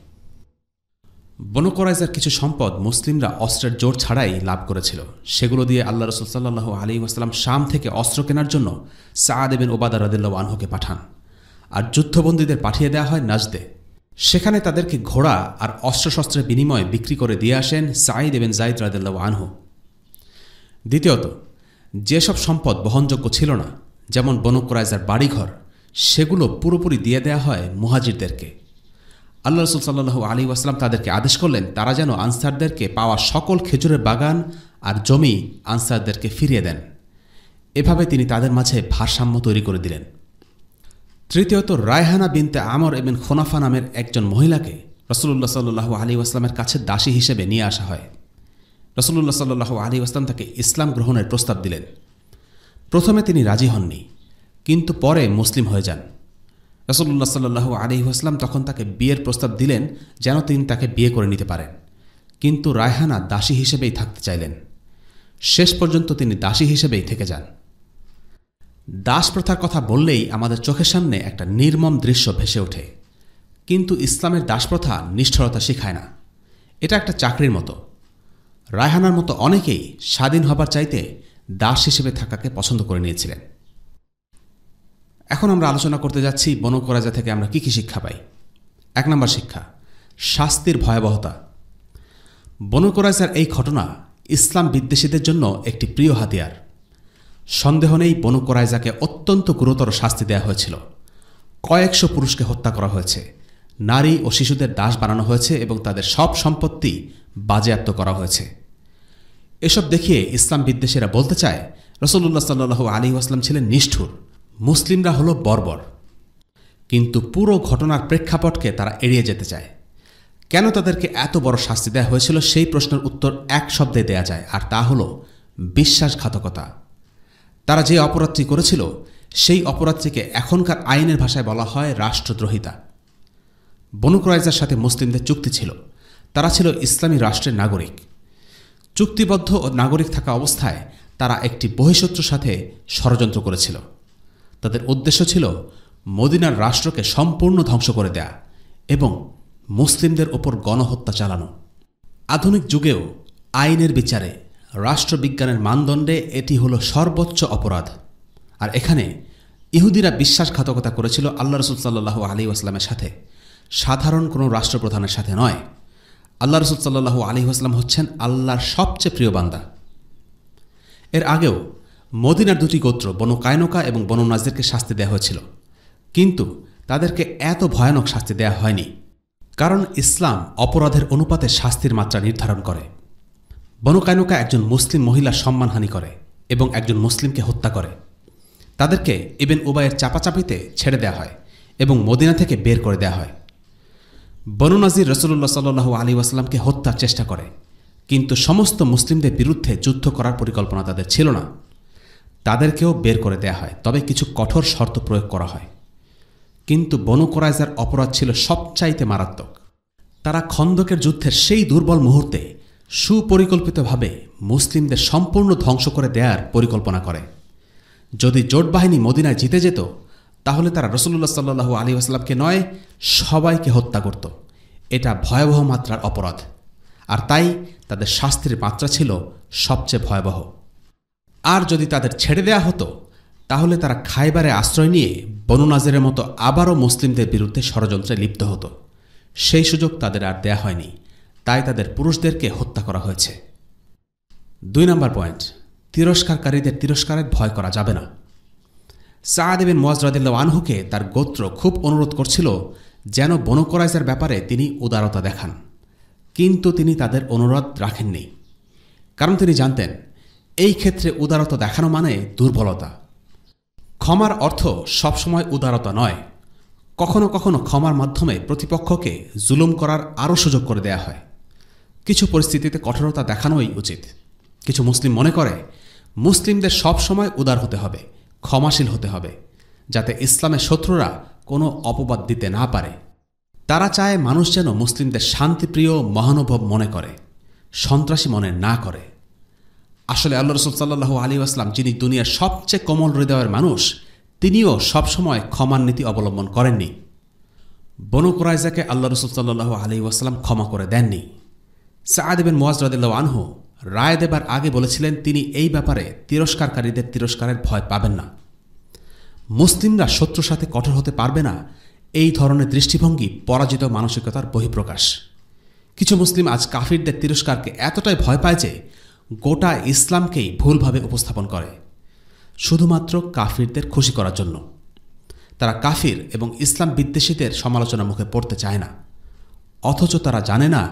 বনু কুরাইজার কিছু সম্পদ মুসলিমরা অস্ত্রের জোর ছাড়াই লাভ করেছিল। সেগুলো দিয়ে আল্লাহ রাসূল সাল্লাল্লাহু আলাইহি ওয়াসাল্লাম শাম থেকে অস্ত্র কেনার জন্য সাআদ ইবনে উবাদা রাদিয়াল্লাহু আনহুকে পাঠান, আর যুদ্ধবন্দীদের পাঠিয়ে দেওয়া হয় নাজদে। সেখানে তাদেরকে ঘোড়া আর অস্ত্রশস্ত্রের বিনিময়ে বিক্রি করে দিয়ে আসেন সাঈদ ইবনে যায়েদ রাদিয়াল্লাহু আনহু। দ্বিতীয়ত, যেসব সম্পদ বহনযোগ্য ছিল না, যেমন বনু কুরাইজার বাড়িঘর, সেগুলো পুরোপুরি দিয়ে দেওয়া হয় মুহাজিরদেরকে। আল্লাহ রসুল সাল্লাল্লাহু আলাইহি ওয়াসাল্লাম তাদেরকে আদেশ করলেন তারা যেন আনসারদেরকে পাওয়া সকল খেজুরের বাগান আর জমি আনসারদেরকে ফিরিয়ে দেন। এভাবে তিনি তাদের মাঝে ভারসাম্য তৈরি করে দিলেন। তৃতীয়ত, রায়হানা বিনতে আমর ইবন খুনাফা নামের একজন মহিলাকে রাসূলুল্লাহ সাল্লাল্লাহু আলাইহি ওয়াসাল্লামের কাছে দাসী হিসেবে নিয়ে আসা হয়। রাসূলুল্লাহ সাল্লাল্লাহু আলাইহি ওয়াসাল্লাম তাকে ইসলাম গ্রহণের প্রস্তাব দিলেন। প্রথমে তিনি রাজি হননি, কিন্তু পরে মুসলিম হয়ে যান। রাসূলুল্লাহ সাল্লাল্লাহু আলাইহি ওয়াসাল্লাম তখন তাকে বিয়ের প্রস্তাব দিলেন যেন তিনি তাকে বিয়ে করে নিতে পারেন, কিন্তু রায়হানা দাসী হিসেবেই থাকতে চাইলেন। শেষ পর্যন্ত তিনি দাসী হিসেবেই থেকে যান। দাস প্রথার কথা বললেই আমাদের চোখের সামনে একটা নির্মম দৃশ্য ভেসে ওঠে, কিন্তু ইসলামের দাসপ্রথা নিষ্ঠুরতা শেখায় না। এটা একটা চাকরির মতো। রায়হানার মতো অনেকেই স্বাধীন হবার চাইতে দাস হিসেবে থাকাকে পছন্দ করে নিয়েছিলেন। এখন আমরা আলোচনা করতে যাচ্ছি বনু কুরাইজা থেকে আমরা কি কি শিক্ষা পাই। 1 নম্বর শিক্ষা, শাস্তির ভয়াবহতা। বনু কুরাইজার এই ঘটনা ইসলাম বিদ্বেষীদের জন্য একটি প্রিয় হাতিয়ার। সন্দেহ নেই বনু কুরাইজাকে অত্যন্ত গুরুতর শাস্তি দেওয়া হয়েছিল। কয়েকশো পুরুষকে হত্যা করা হয়েছে, নারী ও শিশুদের দাস বানানো হয়েছে এবং তাদের সব সম্পত্তি বাজেয়াপ্ত করা হয়েছে। এসব দেখিয়ে ইসলাম বিদ্বেষীরা বলতে চায় রাসূলুল্লাহ সাল্লাল্লাহু আলাইহি ওয়াসাল্লাম ছিলেন নিষ্ঠুর, মুসলিমরা হলো বর্বর। কিন্তু পুরো ঘটনার প্রেক্ষাপটকে তারা এড়িয়ে যেতে চায়। কেন তাদেরকে এত বড় শাস্তি দেওয়া হয়েছিল সেই প্রশ্নের উত্তর এক শব্দে দেয়া যায়, আর তা হল বিশ্বাসঘাতকতা। তারা যে অপরাধটি করেছিল সেই অপরাধটিকে এখনকার আইনের ভাষায় বলা হয় রাষ্ট্রদ্রোহিতা। বনু কুরাইজার সাথে মুসলিমদের চুক্তি ছিল, তারা ছিল ইসলামী রাষ্ট্রের নাগরিক। চুক্তিবদ্ধ ও নাগরিক থাকা অবস্থায় তারা একটি বহিঃশত্রুর সাথে ষড়যন্ত্র করেছিল। তাদের উদ্দেশ্য ছিল মদিনার রাষ্ট্রকে সম্পূর্ণ ধ্বংস করে দেয়া এবং মুসলিমদের ওপর গণহত্যা চালানো। আধুনিক যুগেও আইনের বিচারে, রাষ্ট্রবিজ্ঞানের মানদণ্ডে এটি হল সর্বোচ্চ অপরাধ। আর এখানে ইহুদিরা বিশ্বাসঘাতকতা করেছিল আল্লাহ রসুল সাল্লাল্লাহু আলাইহি ওয়াসাল্লামের সাথে, সাধারণ কোনো রাষ্ট্রপ্রধানের সাথে নয়। আল্লাহ রসুল সাল্লাল্লাহু আলাইহি ওয়াসাল্লাম হচ্ছেন আল্লাহর সবচেয়ে প্রিয় বান্দা। এর আগেও মদিনার দুটি গোত্র বনু কায়নুকা এবং বনু নাজিরকে শাস্তি দেওয়া হয়েছিল, কিন্তু তাদেরকে এত ভয়ানক শাস্তি দেওয়া হয়নি, কারণ ইসলাম অপরাধের অনুপাতে শাস্তির মাত্রা নির্ধারণ করে। বনু কায়নুকা একজন মুসলিম মহিলার সম্মানহানি করে এবং একজন মুসলিমকে হত্যা করে। তাদেরকে ইবন উবাইয়ের চাপাচাপিতে ছেড়ে দেওয়া হয় এবং মদিনা থেকে বের করে দেওয়া হয়। বনু নাজির রাসূলুল্লাহ সাল্লাল্লাহু আলাইহি ওয়াসাল্লামকে হত্যার চেষ্টা করে, কিন্তু সমস্ত মুসলিমদের বিরুদ্ধে যুদ্ধ করার পরিকল্পনা তাদের ছিল না। তাদেরকেও বের করে দেয়া হয়, তবে কিছু কঠোর শর্ত প্রয়োগ করা হয়। কিন্তু বনু কুরাইজার অপরাধ ছিল সবচাইতে মারাত্মক। তারা খন্দকের যুদ্ধের সেই দুর্বল মুহূর্তে সুপরিকল্পিতভাবে মুসলিমদের সম্পূর্ণ ধ্বংস করে দেওয়ার পরিকল্পনা করে। যদি জোট বাহিনী মদিনায় জিতে যেত, তাহলে তারা রাসূলুল্লাহ সাল্লাল্লাহু আলাইহি ওয়াসাল্লামকে নয়, সবাইকে হত্যা করত। এটা ভয়াবহ মাত্রার অপরাধ, আর তাই তাদের শাস্তির মাত্রা ছিল সবচেয়ে ভয়াবহ। আর যদি তাদের ছেড়ে দেয়া হতো, তাহলে তারা খায়বারে আশ্রয় নিয়ে বনু নাজিরের মতো আবারও মুসলিমদের বিরুদ্ধে ষড়যন্ত্রে লিপ্ত হতো। সেই সুযোগ তাদের আর দেয়া হয়নি, তাই তাদের পুরুষদেরকে হত্যা করা হয়েছে। 2 নম্বর পয়েন্ট, তিরস্কারকারীদের তিরস্কারের ভয় করা যাবে না। সাআদ ইবনে মুআয রাদিয়াল্লাহু আনহুকে তার গোত্র খুব অনুরোধ করছিল যেন বনু কুরাইজার ব্যাপারে তিনি উদারতা দেখান, কিন্তু তিনি তাদের অনুরোধ রাখেননি, কারণ তিনি জানতেন এই ক্ষেত্রে উদারতা দেখানো মানে দুর্বলতা। ক্ষমার অর্থ সবসময় উদারতা নয়। কখনো কখনো ক্ষমার মাধ্যমে প্রতিপক্ষকে জুলুম করার আরও সুযোগ করে দেয়া হয়। কিছু পরিস্থিতিতে কঠোরতা দেখানোই উচিত। কিছু মুসলিম মনে করে মুসলিমদের সবসময় উদার হতে হবে, ক্ষমাশীল হতে হবে, যাতে ইসলামের শত্রুরা কোনো অপবাদ দিতে না পারে। তারা চায় মানুষ যেন মুসলিমদের শান্তিপ্রিয় মহানুভব মনে করে, সন্ত্রাসী মনে না করে। আসলে আল্লাহ রাসূল সাল্লাল্লাহু আলাইহি ওয়াসাল্লাম, যিনি দুনিয়ার সবচেয়ে কোমল হৃদয়ের মানুষ, তিনিও সবসময় ক্ষমার নীতি অবলম্বন করেননি। বনু কুরাইজাকে আল্লাহ রাসূল সাল্লাল্লাহু আলাইহি ওয়াসাল্লাম ক্ষমা করে দেননি। সাআদ ইবনে মুআয রাদিয়াল্লাহু আনহু রায় দেবার আগে বলেছিলেন তিনি এই ব্যাপারে তিরস্কারকারীদের তিরস্কারের ভয় পাবেন না। মুসলিমরা শত্রুর সাথে কঠোর হতে পারবে না, এই ধরনের দৃষ্টিভঙ্গি পরাজিত মানসিকতার বহিঃপ্রকাশ। কিছু মুসলিম আজ কাফিরদের তিরস্কারকে এতটাই ভয় পায় যে গোটা ইসলামকেই ভুলভাবে উপস্থাপন করে, শুধুমাত্র কাফিরদের খুশি করার জন্য। তারা কাফির এবং ইসলাম বিদ্বেষীদের সমালোচনার মুখে পড়তে চায় না, অথচ তারা জানে না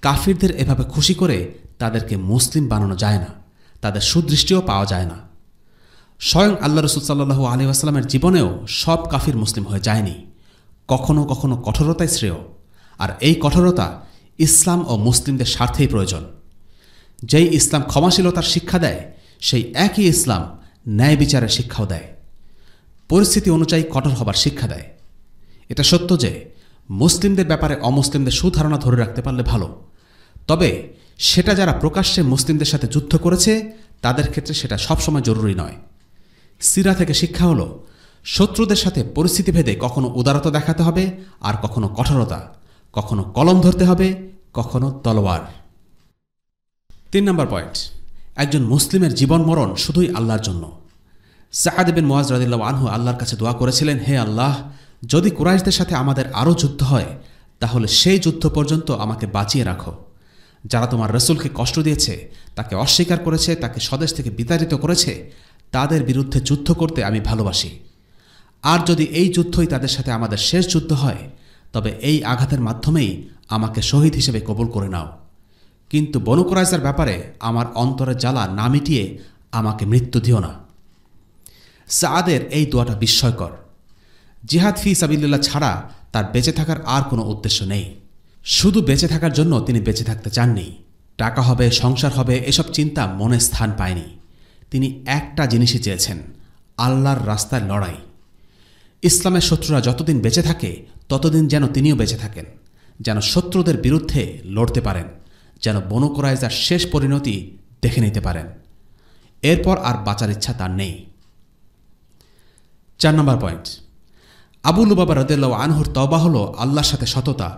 কাফিরদের এভাবে খুশি করে তাদেরকে মুসলিম বানানো যায় না, তাদের সুদৃষ্টিও পাওয়া যায় না। স্বয়ং আল্লাহ রসুল সাল্লাল্লাহু আলাইহি ওয়াসাল্লামের জীবনেও সব কাফির মুসলিম হয়ে যায়নি। কখনো কখনো কঠোরতাই শ্রেয়, আর এই কঠোরতা ইসলাম ও মুসলিমদের স্বার্থেই প্রয়োজন। যেই ইসলাম ক্ষমাশীলতার শিক্ষা দেয়, সেই একই ইসলাম ন্যায় বিচারের শিক্ষাও দেয়, পরিস্থিতি অনুযায়ী কঠোর হবার শিক্ষা দেয়। এটা সত্য যে মুসলিমদের ব্যাপারে অমুসলিমদের সুধারণা ধরে রাখতে পারলে ভালো, তবে সেটা যারা প্রকাশ্যে মুসলিমদের সাথে যুদ্ধ করেছে তাদের ক্ষেত্রে সেটা সবসময় জরুরি নয়। সিরা থেকে শিক্ষা হলো, শত্রুদের সাথে পরিস্থিতি ভেদে কখনো উদারতা দেখাতে হবে, আর কখনো কঠোরতা, কখনো কলম ধরতে হবে, কখনো তলোয়ার। 3 নম্বর পয়েন্ট, একজন মুসলিমের জীবন মরণ শুধুই আল্লাহর জন্য। সাআদ বিন মুআজ রাদিয়াল্লাহু আনহু আল্লাহর কাছে দোয়া করেছিলেন, হে আল্লাহ, যদি কুরাইশদের সাথে আমাদের আরও যুদ্ধ হয় তাহলে সেই যুদ্ধ পর্যন্ত আমাকে বাঁচিয়ে রাখো। যারা তোমার রসুলকে কষ্ট দিয়েছে, তাকে অস্বীকার করেছে, তাকে স্বদেশ থেকে বিতাড়িত করেছে, তাদের বিরুদ্ধে যুদ্ধ করতে আমি ভালোবাসি। আর যদি এই যুদ্ধই তাদের সাথে আমাদের শেষ যুদ্ধ হয়, তবে এই আঘাতের মাধ্যমেই আমাকে শহীদ হিসেবে কবুল করে নাও। কিন্তু বনু কুরাইজার ব্যাপারে আমার অন্তরের জ্বালা না মিটিয়ে আমাকে মৃত্যু দিও না। সাআদের এই দোয়াটা বিস্ময়কর। জিহাদ ফি সাবিলিল্লাহ ছাড়া তার বেঁচে থাকার আর কোনো উদ্দেশ্য নেই। শুধু বেঁচে থাকার জন্য তিনি বেঁচে থাকতে চাননি। টাকা হবে, সংসার হবে, এসব চিন্তা মনে স্থান পায়নি। তিনি একটা জিনিসই চেয়েছেন, আল্লাহর রাস্তায় লড়াই। ইসলামের শত্রুরা যতদিন বেঁচে থাকে ততদিন যেন তিনিও বেঁচে থাকেন, যেন শত্রুদের বিরুদ্ধে লড়তে পারেন, যেন বনু কুরাইজার শেষ পরিণতি দেখে নিতে পারেন। এরপর আর বাঁচার ইচ্ছা তার নেই। 4 নম্বর পয়েন্ট, আবু লুবাবা রাদিয়াল্লাহু আনহুর তওবা হল আল্লাহর সাথে সততা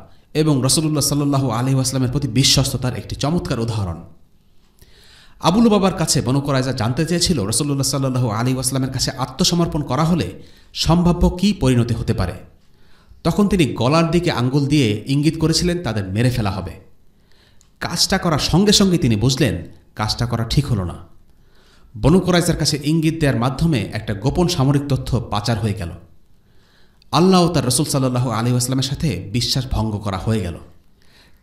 এবং রাসূলুল্লাহ সাল্লাল্লাহু আলাইহি ওয়াসাল্লামের প্রতি বিশ্বস্ততার একটি চমৎকার উদাহরণ। আবু লুবাবার কাছে বনু কুরাইজা জানতে চেয়েছিল রাসূলুল্লাহ সাল্লাল্লাহু আলাইহি ওয়াসাল্লামের কাছে আত্মসমর্পণ করা হলে সম্ভাব্য কী পরিণতি হতে পারে। তখন তিনি গলার দিকে আঙ্গুল দিয়ে ইঙ্গিত করেছিলেন তাদের মেরে ফেলা হবে। কাজটা করার সঙ্গে সঙ্গে তিনি বুঝলেন কাজটা করা ঠিক হল না। বনু কুরাইজার কাছে ইঙ্গিত দেওয়ার মাধ্যমে একটা গোপন সামরিক তথ্য পাচার হয়ে গেল। আল্লাহ ও তার রসুল সাল্লাল্লাহু আলাইহি ওয়াসাল্লামের সাথে বিশ্বাস ভঙ্গ করা হয়ে গেল।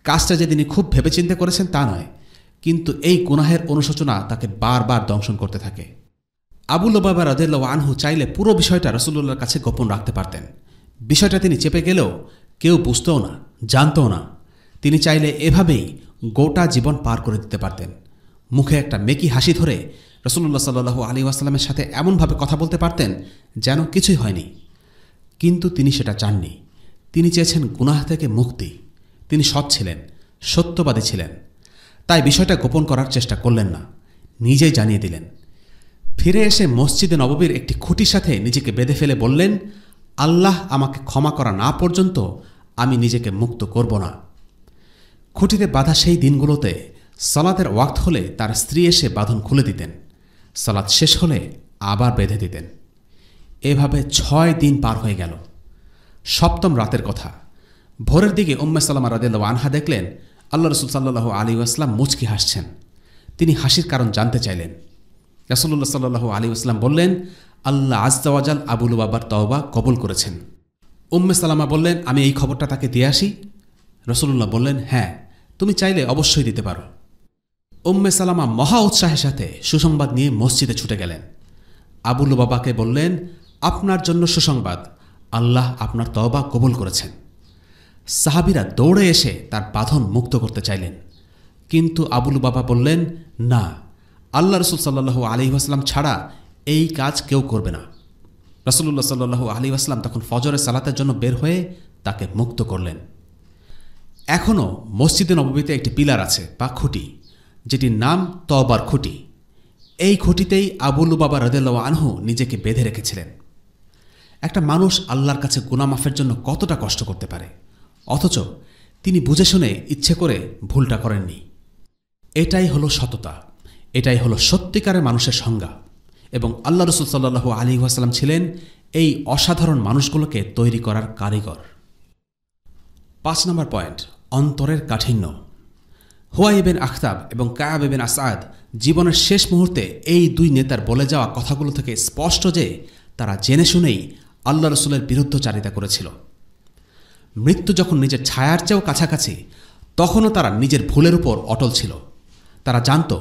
কাজটা যে তিনি খুব ভেবেচিন্তে করেছেন তা নয়, কিন্তু এই গুনাহের অনুশোচনা তাকে বারবার দংশন করতে থাকে। আবু লুবাবা রাদিয়াল্লাহু আনহু চাইলে পুরো বিষয়টা রাসূলুল্লাহর কাছে গোপন রাখতে পারতেন। বিষয়টা তিনি চেপে গেলেও কেউ বুঝতেও না, জানতেও না। তিনি চাইলে এভাবেই গোটা জীবন পার করে দিতে পারতেন। মুখে একটা মেকি হাসি ধরে রাসূলুল্লাহ সাল্লাল্লাহু আলাইহি ওয়াসাল্লামের সাথে এমনভাবে কথা বলতে পারতেন যেন কিছুই হয়নি। কিন্তু তিনি সেটা চাননি। তিনি চেয়েছেন গুনাহ থেকে মুক্তি। তিনি সৎ ছিলেন, সত্যবাদী ছিলেন, তাই বিষয়টা গোপন করার চেষ্টা করলেন না, নিজেই জানিয়ে দিলেন। ফিরে এসে মসজিদে নববীর একটি খুঁটির সাথে নিজেকে বেঁধে ফেলে বললেন, আল্লাহ আমাকে ক্ষমা করা না পর্যন্ত আমি নিজেকে মুক্ত করব না। খুঁটিতে বাঁধা সেই দিনগুলোতে সালাতের ওয়াক্ত হলে তার স্ত্রী এসে বাঁধন খুলে দিতেন, সালাত শেষ হলে আবার বেঁধে দিতেন। এভাবে 6 দিন পার হয়ে গেল। 7ম রাতের কথা, ভোরের দিকে উম্মে সালামা রাদিয়াল্লাহু আনহা দেখলেন আল্লাহ রসুল সাল্লাল্লাহু আলাইহি ওয়াসাল্লাম মুচকি হাসছেন। তিনি হাসির কারণ জানতে চাইলেন। রাসূলুল্লাহ সাল্লাল্লাহু আলাইহি ওয়াসাল্লাম বললেন, আল্লাহ আযজা ওয়া জাল আবু লুবাবার তওবা কবুল করেছেন। উম্মে সালামা বললেন, আমি এই খবরটা তাকে দিয়ে আসি? রাসূলুল্লাহ বললেন, হ্যাঁ, তুমি চাইলে অবশ্যই দিতে পারো। উম্মে সালামা মহা উৎসাহের সাথে সুসংবাদ নিয়ে মসজিদে ছুটে গেলেন। আবু লুবাবাকে বললেন, আপনার জন্য সুসংবাদ, আল্লাহ আপনার তওবা কবুল করেছেন। সাহাবীরা দৌড়ে এসে তার বাঁধন মুক্ত করতে চাইলেন, কিন্তু আবু লুবাবা বললেন, না, আল্লাহ রসুল সাল্লাল্লাহু আলাইহি ওয়াসাল্লাম ছাড়া এই কাজ কেউ করবে না। রাসূলুল্লাহ সাল্লাল্লাহু আলাইহি ওয়াসাল্লাম তখন ফজরের সালাতের জন্য বের হয়ে তাকে মুক্ত করলেন। এখনও মসজিদে নববীতে একটি পিলার আছে বা খুঁটি, যেটির নাম তওবার খুঁটি। এই খুঁটিতেই আবু লুবাবা রাদিয়াল্লাহু আনহু নিজেকে বেঁধে রেখেছিলেন। একটা মানুষ আল্লাহর কাছে গুনাহ মাফের জন্য কতটা কষ্ট করতে পারে, অথচ তিনি বুঝে শুনে ইচ্ছে করে ভুলটা করেননি। এটাই হলো সততা, এটাই হলো সত্যিকারের মানুষের সংজ্ঞা। এবং আল্লাহ রসুল সাল্লাল্লাহু আলাইহি ওয়াসাল্লাম ছিলেন এই অসাধারণ মানুষগুলোকে তৈরি করার কারিগর। 5 নম্বর পয়েন্ট, অন্তরের কাঠিন্য। হুয়াই ইবনে আখতাব এবং কাব ইবনে আসাদ জীবনের শেষ মুহূর্তে এই 2 নেতার বলে যাওয়া কথাগুলো থেকে স্পষ্ট যে তারা জেনে শুনেই আল্লাহ রসুলের বিরুদ্ধচারিতা করেছিল। মৃত্যু যখন নিজের ছায়ার চেয়েও কাছাকাছি, তখনও তারা নিজের ভুলের উপর অটল ছিল। তারা জানত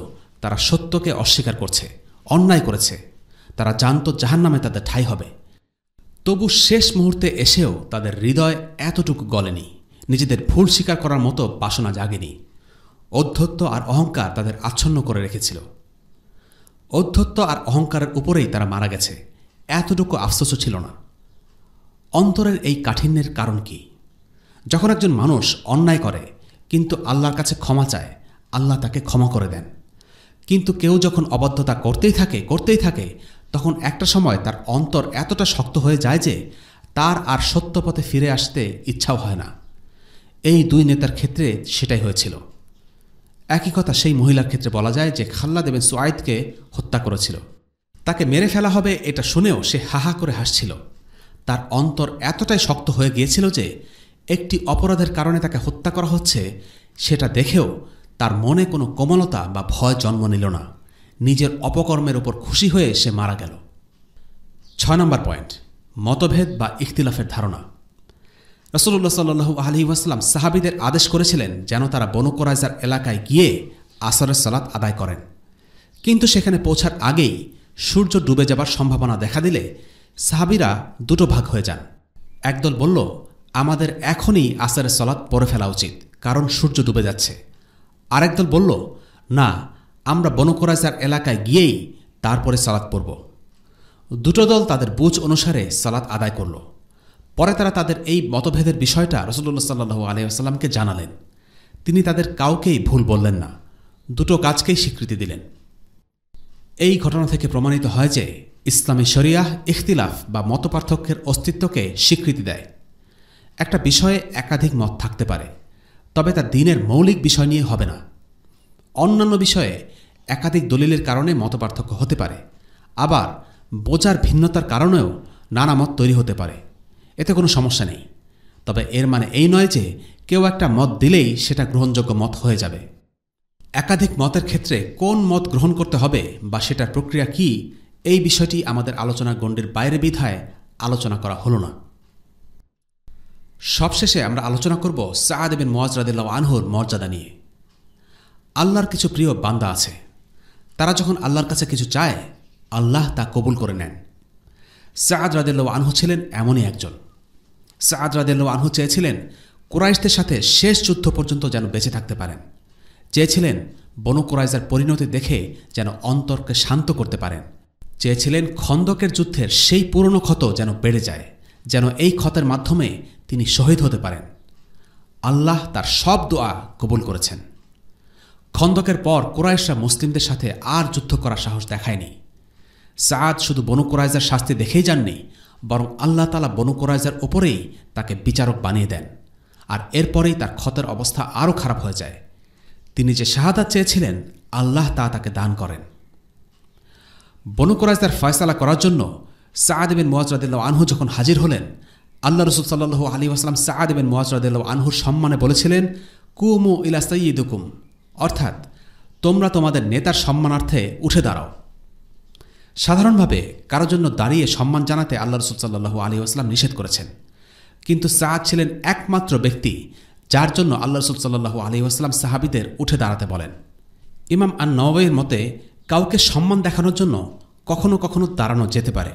তারা সত্যকে অস্বীকার করছে, অন্যায় করেছে। তারা জানত জাহান্নামে তাদের ঠাঁই হবে। তবু শেষ মুহূর্তে এসেও তাদের হৃদয় এতটুকু গলেনি, নিজেদের ভুল স্বীকার করার মতো বাসনা জাগেনি। ঔদ্ধত্য আর অহংকার তাদের আচ্ছন্ন করে রেখেছিল। ঔদ্ধত্য আর অহংকারের উপরেই তারা মারা গেছে, এতটুকু আফসোসও ছিল না। অন্তরের এই কাঠিন্যের কারণ কি? যখন একজন মানুষ অন্যায় করে কিন্তু আল্লাহর কাছে ক্ষমা চায়, আল্লাহ তাকে ক্ষমা করে দেন। কিন্তু কেউ যখন অবাধ্যতা করতেই থাকে তখন একটা সময় তার অন্তর এতটা শক্ত হয়ে যায় যে তার আর সত্য পথে ফিরে আসতে ইচ্ছাও হয় না। এই দুই নেতার ক্ষেত্রে সেটাই হয়েছিল। একই কথা সেই মহিলার ক্ষেত্রে বলা যায় যে খাল্লাদ ইবনে সুয়াইদকে হত্যা করেছিল। তাকে মেরে ফেলা হবে এটা শুনেও সে হাহা করে হাসছিল। তার অন্তর এতটাই শক্ত হয়ে গিয়েছিল যে একটি অপরাধের কারণে তাকে হত্যা করা হচ্ছে সেটা দেখেও তার মনে কোনো কোমলতা বা ভয় জন্ম নিল না। নিজের অপকর্মের উপর খুশি হয়ে সে মারা গেল। 6 নম্বর পয়েন্ট, মতভেদ বা ইখতিলাফের ধারণা। রাসূলুল্লাহ সাল্লাল্লাহু আলাইহি ওয়াসাল্লাম সাহাবীদের আদেশ করেছিলেন যেন তারা বনু কুরাইজার এলাকায় গিয়ে আসরের সালাত আদায় করেন। কিন্তু সেখানে পৌঁছার আগেই সূর্য ডুবে যাবার সম্ভাবনা দেখা দিলে সাহাবীরা দুটো ভাগ হয়ে যান। একদল বলল, আমাদের এখনই আসরের সালাত পড়ে ফেলা উচিত, কারণ সূর্য ডুবে যাচ্ছে। আরেক দল বলল, না, আমরা বনু কুরাইজার এলাকায় গিয়েই তারপরে সালাত পড়ব। দুটো দল তাদের বুঝ অনুসারে সালাত আদায় করল। পরে তারা তাদের এই মতভেদের বিষয়টা রাসূলুল্লাহ সাল্লাল্লাহু আলাইহি ওয়াসাল্লামকে জানালেন। তিনি তাদের কাউকেই ভুল বললেন না, দুটো কাজকেই স্বীকৃতি দিলেন। এই ঘটনা থেকে প্রমাণিত হয় যে ইসলামী শরিয়াহ ইখতিলাফ বা মতপার্থক্যের অস্তিত্বকে স্বীকৃতি দেয়। একটা বিষয়ে একাধিক মত থাকতে পারে, তবে তা দ্বীনের মৌলিক বিষয় নিয়ে হবে না। অন্যান্য বিষয়ে একাধিক দলিলের কারণে মতপার্থক্য হতে পারে, আবার বোঝার ভিন্নতার কারণেও নানা মত তৈরি হতে পারে। এতে কোনো সমস্যা নেই। তবে এর মানে এই নয় যে কেউ একটা মত দিলেই সেটা গ্রহণযোগ্য মত হয়ে যাবে। একাধিক মতের ক্ষেত্রে কোন মত গ্রহণ করতে হবে বা সেটার প্রক্রিয়া কি, এই বিষয়টি আমাদের আলোচনার গণ্ডির বাইরে বিধায় আলোচনা করা হলো না। সবশেষে আমরা আলোচনা করব সাআদ ইবনে মুআয রাদিয়াল্লাহু আনহুর মর্যাদা নিয়ে। আল্লাহর কিছু প্রিয় বান্দা আছে, তারা যখন আল্লাহর কাছে কিছু চায় আল্লাহ তা কবুল করে নেন। সাআদ রাদিয়াল্লাহু আনহু ছিলেন এমনই একজন। সাআদ রাদিয়াল্লাহু আনহু চেয়েছিলেন কুরাইশদের সাথে শেষ যুদ্ধ পর্যন্ত যেন বেঁচে থাকতে পারেন। চেয়েছিলেন বনু কুরাইজার পরিণতি দেখে যেন অন্তরকে শান্ত করতে পারেন। চেয়েছিলেন খন্দকের যুদ্ধের সেই পুরনো ক্ষত যেন বেড়ে যায়, যেন এই ক্ষতের মাধ্যমে তিনি শহীদ হতে পারেন। আল্লাহ তার সব দোয়া কবুল করেছেন। খন্দকের পর কুরাইশরা মুসলিমদের সাথে আর যুদ্ধ করার সাহস দেখায়নি। সাআদ শুধু বনু কুরাইজার শাস্তি দেখেই যাননি, বরং আল্লাহ তাআলা বনু কুরাইজার ওপরেই তাকে বিচারক বানিয়ে দেন। আর এরপরেই তার ক্ষতের অবস্থা আরও খারাপ হয়ে যায়। তিনি যে শাহাদাত চেয়েছিলেন আল্লাহ তা তাকে দান করেন। বনু কুরাইজার ফয়সালা করার জন্য সাআদ ইবনে মুআয রাদিয়াল্লাহু আনহু যখন হাজির হলেন, আল্লাহ রাসূল সাল্লাল্লাহু আলাইহি ওয়াসাল্লাম সাআদ ইবনে মুআয রাদিয়াল্লাহু আনহুর সম্মানে বলেছিলেন, কুমু ইলা সাইয়্যিদিকুম, অর্থাৎ তোমরা তোমাদের নেতার সম্মানার্থে উঠে দাঁড়াও। সাধারণভাবে কারোর জন্য দাঁড়িয়ে সম্মান জানাতে আল্লাহ রাসূল সাল্লাল্লাহু আলাইহি ওয়াসাল্লাম নিষেধ করেছেন, কিন্তু সাআদ ছিলেন একমাত্র ব্যক্তি যার জন্য আল্লাহ রাসূল সাল্লাল্লাহু আলাইহি ওয়াসাল্লাম সাহাবীদের উঠে দাঁড়াতে বলেন। ইমাম আন-নওয়াবীর মতে কাউকে সম্মান দেখানোর জন্য কখনো কখনো দাঁড়ানো যেতে পারে,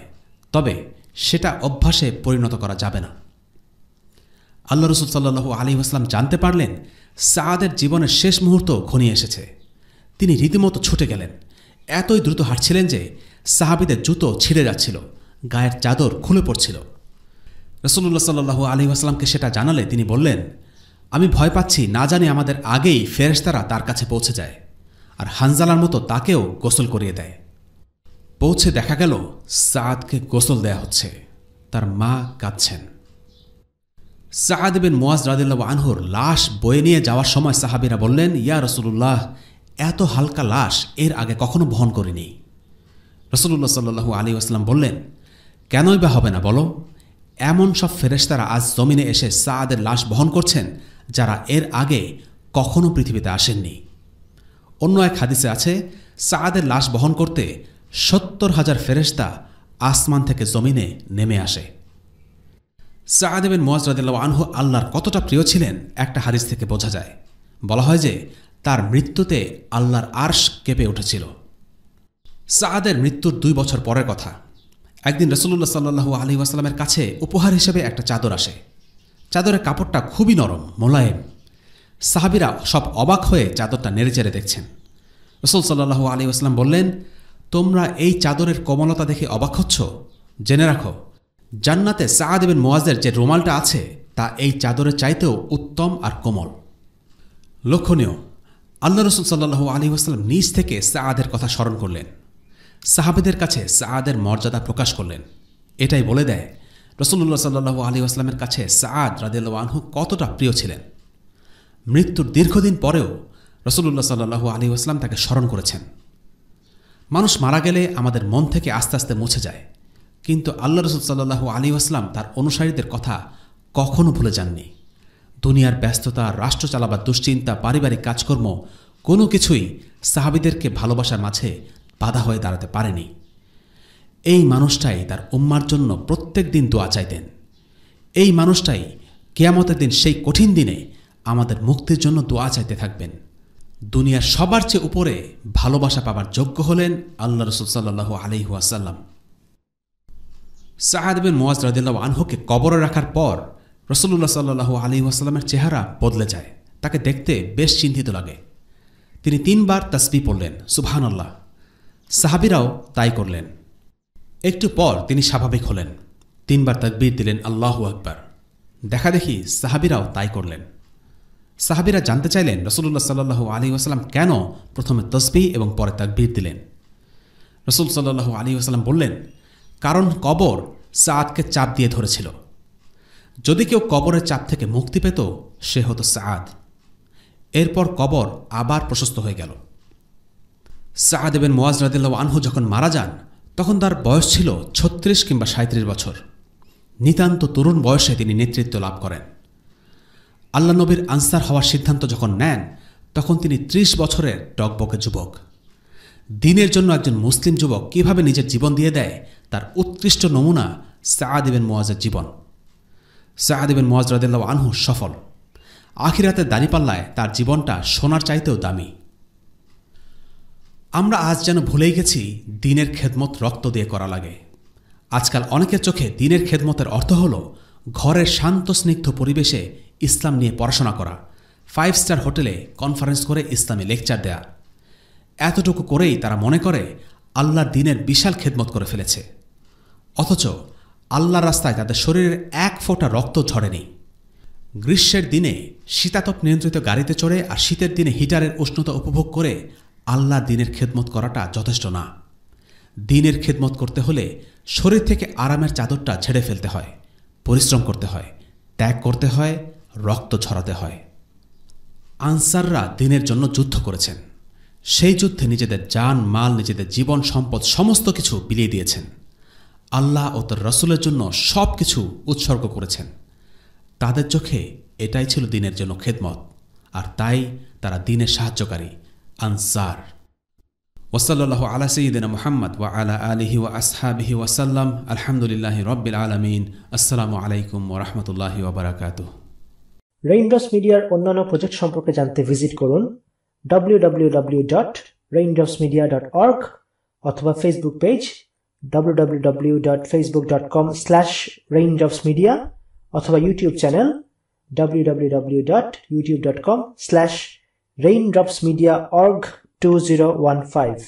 তবে সেটা অভ্যাসে পরিণত করা যাবে না। আল্লাহ রাসূল সাল্লাল্লাহু আলাইহি ওয়াসাল্লাম জানতে পারলেন সাআদের জীবনের শেষ মুহূর্ত ঘনিয়ে এসেছে। তিনি রীতিমতো ছুটে গেলেন। এতই দ্রুত হাঁটছিলেন যে সাহাবীদের জুতো ছিঁড়ে যাচ্ছিল, গায়ের চাদর খুলে পড়ছিল। রাসূলুল্লাহ সাল্লাল্লাহু আলাইহি ওয়াসাল্লামকে সেটা জানালে তিনি বললেন, আমি ভয় পাচ্ছি না জানি আমাদের আগেই ফেরেশতারা তার কাছে পৌঁছে যায় আর হানজালার মতো তাকেও গোসল করিয়ে দেয়। পৌঁছে দেখা গেল সাআদকে গোসল দেয়া হচ্ছে, তার মা কাঁদছেন। সাআদ ইবনে মুআয রাদিয়াল্লাহু আনহুর লাশ বয়ে নিয়ে যাওয়ার সময় সাহাবীরা বললেন, ইয়া রাসূলুল্লাহ, এত হালকা লাশ এর আগে কখনো বহন করিনি। রাসূলুল্লাহ সাল্লাল্লাহু আলাইহি ওয়াসাল্লাম বললেন, কেনই বা হবে না বলো? এমন সব ফেরেশতারা আজ জমিনে এসে সাআদের লাশ বহন করছেন যারা এর আগে কখনো পৃথিবীতে আসেননি। অন্য এক হাদিসে আছে, সাআদের লাশ বহন করতে 70,000 ফেরেশতা আসমান থেকে জমিনে নেমে আসে। সাআদ বিন মুআয রাদিয়াল্লাহু আনহু আল্লাহর কতটা প্রিয় ছিলেন একটা হাদিস থেকে বোঝা যায়। বলা হয় যে তার মৃত্যুতে আল্লাহর আরশ কেঁপে উঠেছিল। সাআদের মৃত্যুর 2 বছর পরের কথা। একদিন রাসূলুল্লাহ সাল্লাল্লাহু আলাইহি ওয়াসাল্লামের কাছে উপহার হিসেবে একটা চাদর আসে। চাদরের কাপড়টা খুবই নরম, মোলায়েম। সাহাবীরা সব অবাক হয়ে চাদরটা নেড়েচেড়ে দেখছেন। রাসূল সাল্লাল্লাহু আলাইহি ওয়াসাল্লাম বললেন, তোমরা এই চাদরের কোমলতা দেখে অবাক হচ্ছ? জেনে রাখো, জান্নাতে সাআদ বিন মুআযের যে রুমালটা আছে তা এই চাদরের চাইতেও উত্তম আর কোমল। লক্ষণীয়, আল্লাহ রাসূল সাল্লাল্লাহু আলাইহি ওয়াসাল্লাম নিজ থেকে সাআদের কথা স্মরণ করলেন, সাহাবীদের কাছে সাআদের মর্যাদা প্রকাশ করলেন। এটাই বলে দেয় রাসূলুল্লাহ সাল্লাল্লাহু আলাইহি ওয়াসাল্লামের কাছে সাআদ রাদিয়াল্লাহু আনহু কতটা প্রিয় ছিলেন। মৃত্যুর দীর্ঘদিন পরেও রাসূলুল্লাহ সাল্লাল্লাহু আলাইহি ওয়াসাল্লাম তাকে স্মরণ করেছেন। মানুষ মারা গেলে আমাদের মন থেকে আস্তে আস্তে মুছে যায়, কিন্তু আল্লাহ রাসূল সাল্লাল্লাহু আলাইহি ওয়াসাল্লাম তার অনুসারীদের কথা কখনো ভুলে যাননি। দুনিয়ার ব্যস্ততা, রাষ্ট্র চালাবার দুশ্চিন্তা, পারিবারিক কাজকর্ম কোনো কিছুই সাহাবীদেরকে ভালোবাসার মাঝে বাধা হয়ে দাঁড়াতে পারেনি। এই মানুষটাই তার উম্মার জন্য প্রত্যেক দিন দোয়া চাইতেন। এই মানুষটাই কিয়ামতের দিন, সেই কঠিন দিনে আমাদের মুক্তির জন্য দোয়া চাইতে থাকবেন। দুনিয়ার সবার চেয়ে উপরে ভালোবাসা পাবার যোগ্য হলেন আল্লাহ রাসূল সাল্লাল্লাহু আলাইহি ওয়াসাল্লাম। সাআদ বিন মুআয রাদিয়াল্লাহু আনহুকে কবরে রাখার পর রাসূলুল্লাহ সাল্লাল্লাহু আলাইহি ওয়াসাল্লামের চেহারা বদলে যায়। তাকে দেখতে বেশ চিন্তিত লাগে। তিনি 3 বার তাসবিহ পড়লেন, সুবহানাল্লাহ। সাহাবীরাও তাই করলেন। একটু পর তিনি স্বাভাবিক হলেন, 3 বার তাকবীর দিলেন, আল্লাহু আকবার। দেখা দেখি সাহাবীরাও তাই করলেন। সাহাবীরা জানতে চাইলেন রাসূলুল্লাহ সাল্লাল্লাহু আলাইহি ওয়াসাল্লাম কেন প্রথমে তাসবিহ এবং পরে তাকবীর দিলেন। রাসূল সাল্লাল্লাহু আলাইহি ওয়াসাল্লাম বললেন, কারণ কবর সাআদকে চাপ দিয়ে ধরেছিল। যদি কেউ কবরের চাপ থেকে মুক্তি পেত, সে হতো সাআদ। এরপর কবর আবার প্রশস্ত হয়ে গেল। সাআদ বিন মুআয রাদিয়াল্লাহু আনহু যখন মারা যান, তখন তার বয়স ছিল 36 কিংবা 37 বছর। নিতান্ত তরুণ বয়সে তিনি নেতৃত্ব লাভ করেন। আল্লাহ নবীর আনসার হওয়ার সিদ্ধান্ত যখন নেন, তখন তিনি 30 বছরের টকবকে যুবক। দ্বীনের জন্য একজন মুসলিম যুবক কিভাবে নিজের জীবন দিয়ে দেয়, তার উৎকৃষ্ট নমুনা সাআদ বিন মুআযের জীবন। সাআদ বিন মুআয রাদিয়াল্লাহু আনহু সফল। আখিরাতের দাঁড়িপাল্লায় তার জীবনটা সোনার চাইতেও দামি। আমরা আজ যেন ভুলেই গেছি দ্বীনের খেদমত রক্ত দিয়ে করা লাগে। আজকাল অনেকের চোখে দ্বীনের খেদমতের অর্থ হল ঘরের শান্ত স্নিগ্ধ পরিবেশে ইসলাম নিয়ে পড়াশোনা করা, 5 স্টার হোটেলে কনফারেন্স করে ইসলামী লেকচার দেয়া। এতটুকু করেই তারা মনে করে আল্লাহর দ্বীনের বিশাল খেদমত করে ফেলেছে। অথচ আল্লাহর রাস্তায় তাদের শরীরের 1 ফোঁটা রক্ত ঝরেনি। গ্রীষ্মের দিনে শীতাতপ নিয়ন্ত্রিত গাড়িতে চড়ে আর শীতের দিনে হিটারের উষ্ণতা উপভোগ করে আল্লাহর দ্বীনের খেদমত করাটা যথেষ্ট না। দ্বীনের খেদমত করতে হলে শরীর থেকে আরামের চাদরটা ছেড়ে ফেলতে হয়, পরিশ্রম করতে হয়, ত্যাগ করতে হয়, রক্ত ঝরাতে হয়। আনসাররা দ্বীনের জন্য যুদ্ধ করেছেন। সেই যুদ্ধে নিজেদের জান মাল, নিজেদের জীবন সম্পদ সমস্ত কিছু বিলিয়ে দিয়েছেন। আল্লাহ ও তার রাসূলের জন্য সব কিছু উৎসর্গ করেছেন। তাদের চোখে এটাই ছিল দ্বীনের জন্য খেদমত, আর তাই তারা দ্বীনের সাহায্যকারী, আনসার। ওয়াসাল্লাল্লাহু আলা সাইয়্যিদিনা মুহাম্মদ ওয়া আলা আলিহি ওয়া আসহাবিহি ওয়া সাল্লাম। আলহামদুলিল্লাহি রাব্বিল আলামিন। আসসালামু আলাইকুম ওয়া রাহমাতুল্লাহি ওয়া বারাকাতুহু। রেইনড্রপস মিডিয়ার অন্যান্য প্রজেক্ট সম্পর্কে জানতে ভিজিট করুন www.raindropsmedia.org অথবা ফেসবুক পেজ www.facebook.com/raindropsmedia অথবা ইউটিউব চ্যানেল www.youtube.com/raindropsmediaorg2015